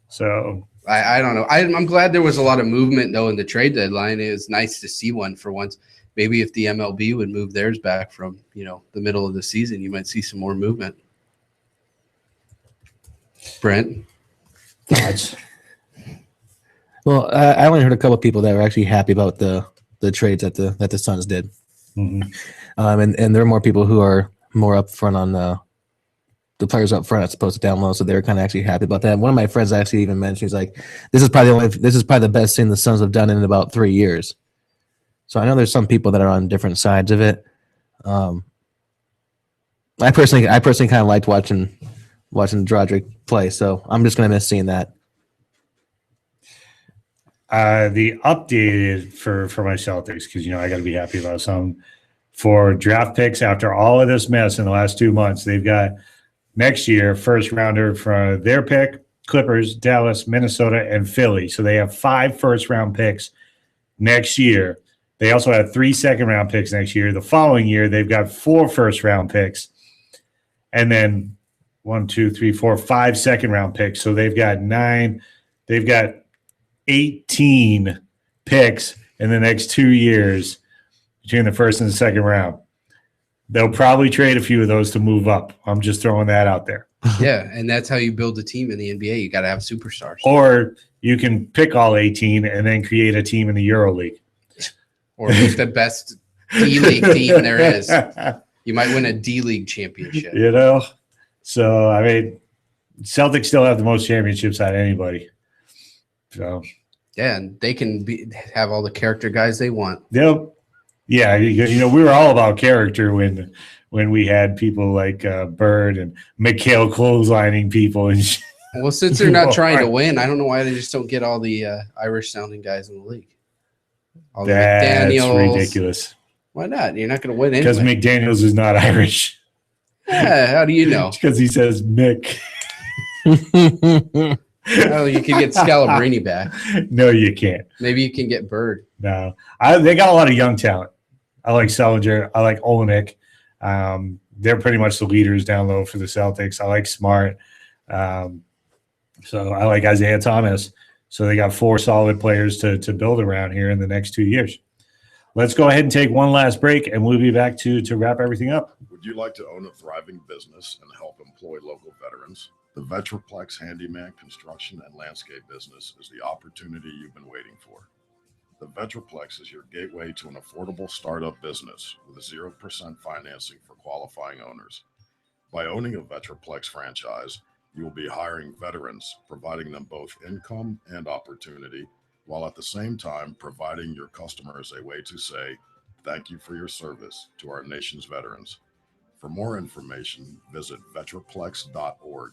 So I don't know. I'm glad there was a lot of movement though in the trade deadline. It was nice to see one for once. Maybe if the MLB would move theirs back from the middle of the season, you might see some more movement. Brent. Thoughts? Well, I only heard a couple of people that were actually happy about the trades that the Suns did. Mm-hmm. And there are more people who are more up front on the players up front as opposed to down low. So they were kind of actually happy about that. One of my friends actually even mentioned, he's like, this is probably the best thing the Suns have done in about 3 years. So I know there's some people that are on different sides of it. I personally kind of liked watching Dragic play. So I'm just going to miss seeing that. The updated for my Celtics, because I got to be happy about some for draft picks after all of this mess in the last 2 months. They've got next year first rounder for their pick: Clippers, Dallas, Minnesota, and Philly. So they have 5 first round picks next year. They also have 3 second round picks next year. The following year, they've got 4 first round picks, and then 1, 2, 3, 4, 5 second round picks. So they've got 9. They've got 18 picks in the next 2 years between the first and the second round. They'll probably trade a few of those to move up. I'm just throwing that out there. Yeah, and that's how you build a team in the NBA. You got to have superstars. Or you can pick all 18 and then create a team in the EuroLeague. Or pick the best D-League team there is. You might win a D-League championship. So, I mean, Celtics still have the most championships out of anybody. So, yeah, and they can have all the character guys they want. Yep. Yeah, we were all about character when we had people like Bird and McHale clotheslining people. And well, since they're not trying to win, I don't know why they just don't get all the Irish-sounding guys in the league. All the McDaniels. Ridiculous. Why not? You're not going to win because anyway. McDaniels is not Irish. Yeah, how do you know? Because he says Mick. Oh, you can get Scalabrini back. No, you can't. Maybe you can get Bird. No, they got a lot of young talent. I like Selinger. I like Olenek. They're pretty much the leaders down low for the Celtics. I like Smart. So I like Isaiah Thomas. So they got 4 solid players to build around here in the next 2 years. Let's go ahead and take one last break, and we'll be back to wrap everything up. Would you like to own a thriving business and help employ local veterans? The Vetraplex Handyman Construction and Landscape business is the opportunity you've been waiting for. The Vetraplex is your gateway to an affordable startup business with 0% financing for qualifying owners. By owning a Vetraplex franchise, you will be hiring veterans, providing them both income and opportunity, while at the same time providing your customers a way to say, thank you for your service to our nation's veterans. For more information, visit vetraplex.org.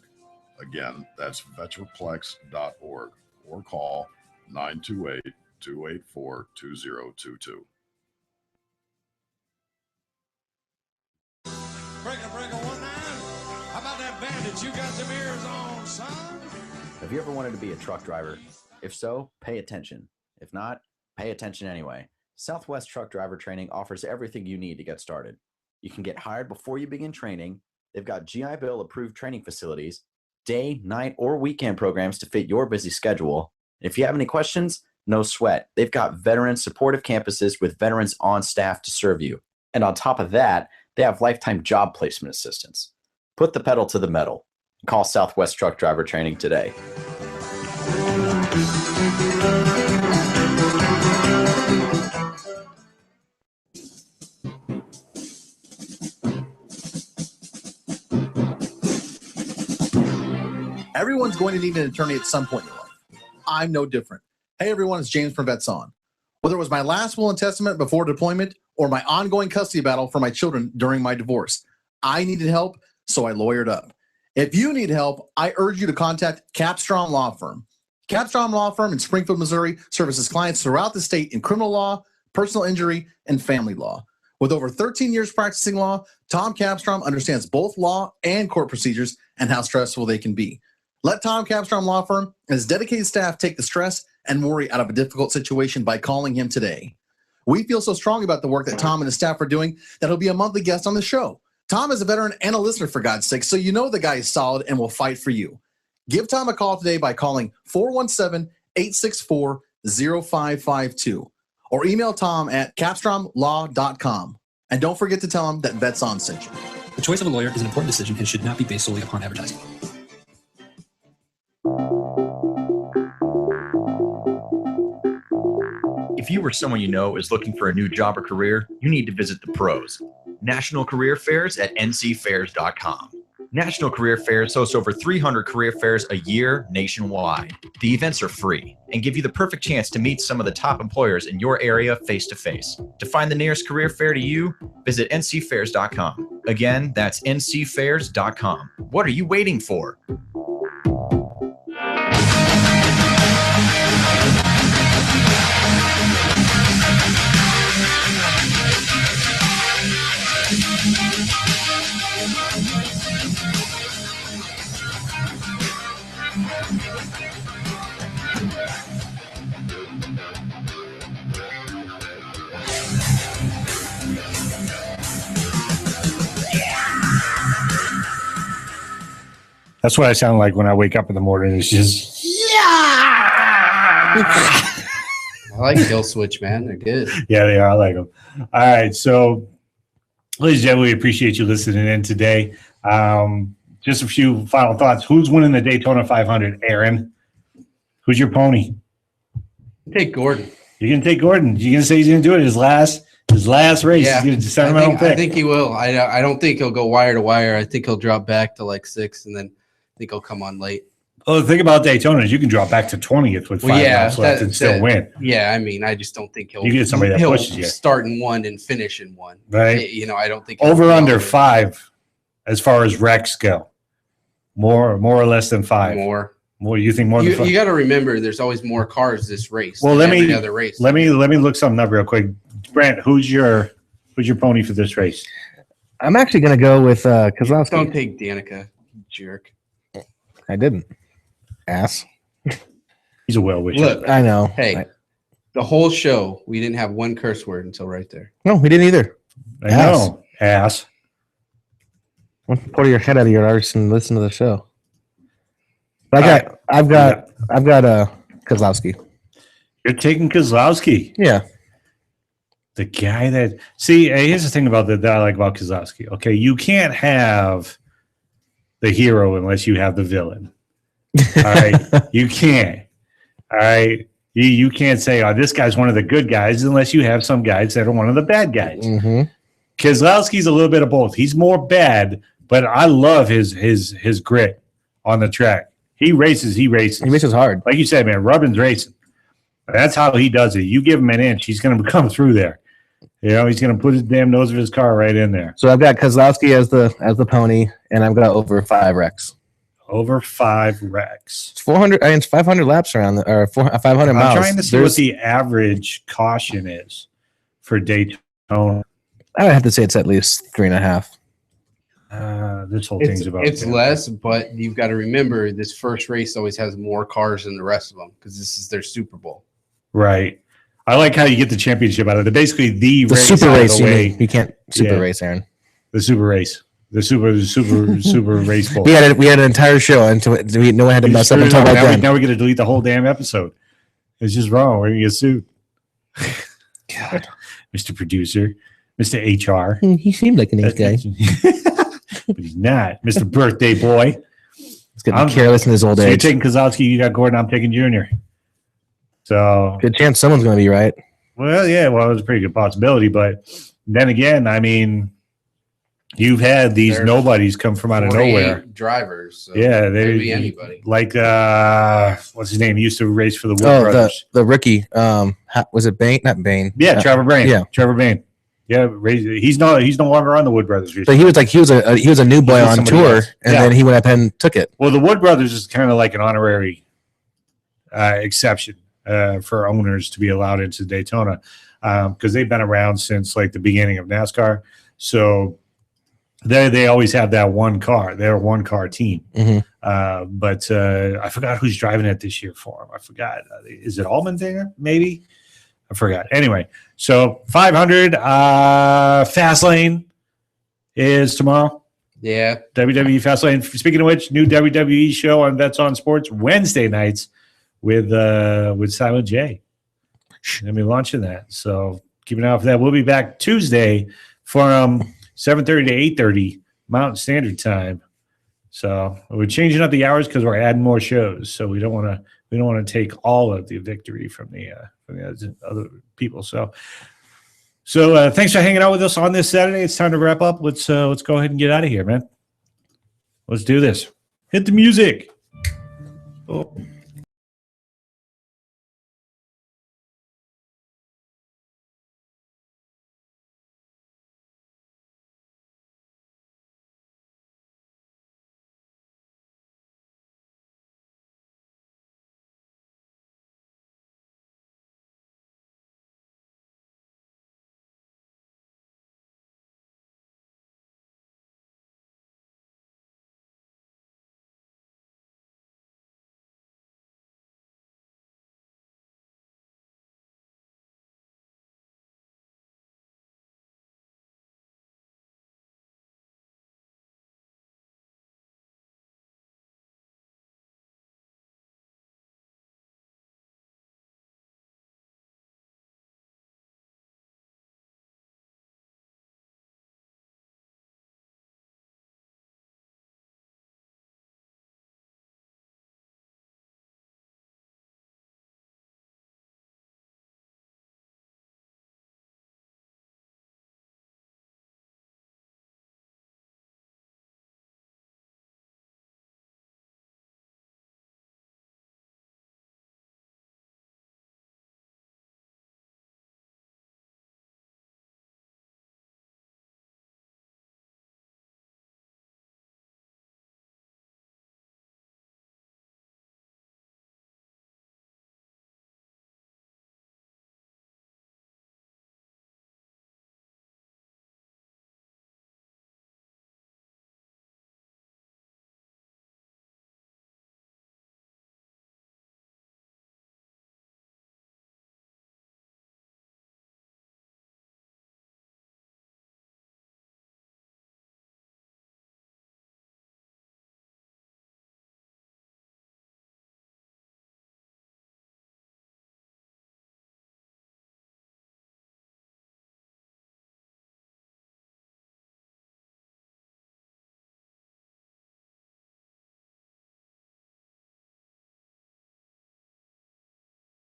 Again, that's vetraplex.org or call 928-284-2022. Breaker, 19. How about that bandit? You got some ears on, son? Have you ever wanted to be a truck driver? If so, pay attention. If not, pay attention anyway. Southwest Truck Driver Training offers everything you need to get started. You can get hired before you begin training. They've got GI Bill approved training facilities, day, night, or weekend programs to fit your busy schedule. If you have any questions, no sweat. They've got veteran supportive campuses with veterans on staff to serve you. And on top of that, they have lifetime job placement assistance. Put the pedal to the metal. Call Southwest Truck Driver Training today. Everyone's going to need an attorney at some point in your life. I'm no different. Hey everyone, it's James from Vets On. Whether it was my last will and testament before deployment or my ongoing custody battle for my children during my divorce, I needed help, so I lawyered up. If you need help, I urge you to contact Capstrom Law Firm. Capstrom Law Firm in Springfield, Missouri services clients throughout the state in criminal law, personal injury, and family law. With over 13 years practicing law, Tom Capstrom understands both law and court procedures and how stressful they can be. Let Tom Capstrom Law Firm and his dedicated staff take the stress and worry out of a difficult situation by calling him today. We feel so strong about the work that Tom and his staff are doing that he'll be a monthly guest on the show. Tom is a veteran and a listener, for God's sake, so you know the guy is solid and will fight for you. Give Tom a call today by calling 417-864-0552 or email Tom at capstromlaw.com. And don't forget to tell him that Vets On sent you. The choice of a lawyer is an important decision and should not be based solely upon advertising. If you or someone you know is looking for a new job or career, you need to visit the pros. National Career Fairs at ncfairs.com. National Career Fairs hosts over 300 career fairs a year nationwide. The events are free and give you the perfect chance to meet some of the top employers in your area face to face. To find the nearest career fair to you, visit ncfairs.com. Again, that's ncfairs.com. What are you waiting for? That's what I sound like when I wake up in the morning. It's just, I like Kill Switch, man. They're good. yeah, they are. I like them. All right. So, ladies and gentlemen, we appreciate you listening in today. Just a few final thoughts. Who's winning the Daytona 500? Aaron. Who's your pony? Take Gordon. You're going to take Gordon. You're going to say he's going to do it his last race. Yeah. He's going to sentimental pick. I think he will. I don't think he'll go wire to wire. I think he'll drop back to like 6th, and then I think he'll come on late. Well, the thing about Daytona is you can drop back to 20th with 5 laps left and still win. Yeah, I mean, I just don't think he'll. You get somebody that pushes you. Start in 1 and finish in 1. Right. You know, I don't think over under 5 as far as wrecks go. More or less than 5. More. You think more than 5? You got to remember, there's always more cars this race. Well, let me other race. Let me look something up real quick. Brent, who's your pony for this race? I'm actually going to go with Kozlowski. Don't take Danica, jerk. I didn't. Ass. He's a well wisher. Look, I know. Hey, the whole show, we didn't have one curse word until right there. No, we didn't either. I know. Ass. Pull your head out of your arse and listen to the show. I've got Kozlowski. You're taking Kozlowski. Yeah. The guy that here's the thing about that I like about Kozlowski. Okay, you can't have the hero unless you have the villain. All right, you can't. All right, you can't say, "Oh, this guy's one of the good guys," unless you have some guys that are one of the bad guys. Mm-hmm. Kozlowski's a little bit of both. He's more bad, but I love his grit on the track. He races. He races hard. Like you said, man, Rubin's racing. That's how he does it. You give him an inch, he's going to come through there. You know, he's going to put his damn nose of his car right in there. So I've got Kozlowski as the pony, and I've got over 5 wrecks. Over 5 wrecks. It's 400. It's 500 laps around, or 500 miles. I'm trying to see what the average caution is for Daytona. I would have to say it's at least 3.5. This whole thing's about. It's less, but you've got to remember this first race always has more cars than the rest of them because this is their Super Bowl. Right. I like how you get the championship out of it. Basically, the race super race. You can't super race, Aaron. The super race. The super race bowl. We had an entire show until no one had to mess up until right then. Now we're going to delete the whole damn episode. It's just wrong. We're going to get sued. God. Mr. Producer, Mr. HR. He seemed like a nice guy. But he's not. Mr. Birthday Boy. He's getting careless in his old age. You're taking Kozlowski, you got Gordon, I'm taking Junior. So good chance someone's going to be right. Well, yeah, it was a pretty good possibility. But then again, I mean, you've had these nobodies come from out of nowhere. Drivers. So yeah, they could be anybody. Like what's his name? He used to race for the Wood Brothers. The rookie. Was it Bain? Not Bain. Yeah, Trevor Bain. Yeah, Trevor Bain. Yeah, he's no longer on the Wood Brothers. So he was a new boy on tour, and then he went up and took it. Well, the Wood Brothers is kind of like an honorary exception for owners to be allowed into Daytona because they've been around since like the beginning of NASCAR. So they always have that one car. They're a one car team. Mm-hmm. But I forgot who's driving it this year for them. I forgot. Is it Allmendinger? Maybe. I forgot. Anyway, so 500 Fastlane is tomorrow. Yeah. WWE Fastlane. Speaking of which, new WWE show on Vets on Sports Wednesday nights with Silent J. I'll be launching that. So keep an eye out for that. We'll be back Tuesday from 7:30 to 8:30 Mountain Standard Time. So we're changing up the hours because we're adding more shows. So we don't want we don't want to take all of the victory from the other people. So thanks for hanging out with us on this Saturday. It's time to wrap up. Let's go ahead and get out of here, man. Let's do this. Hit the music. Oh.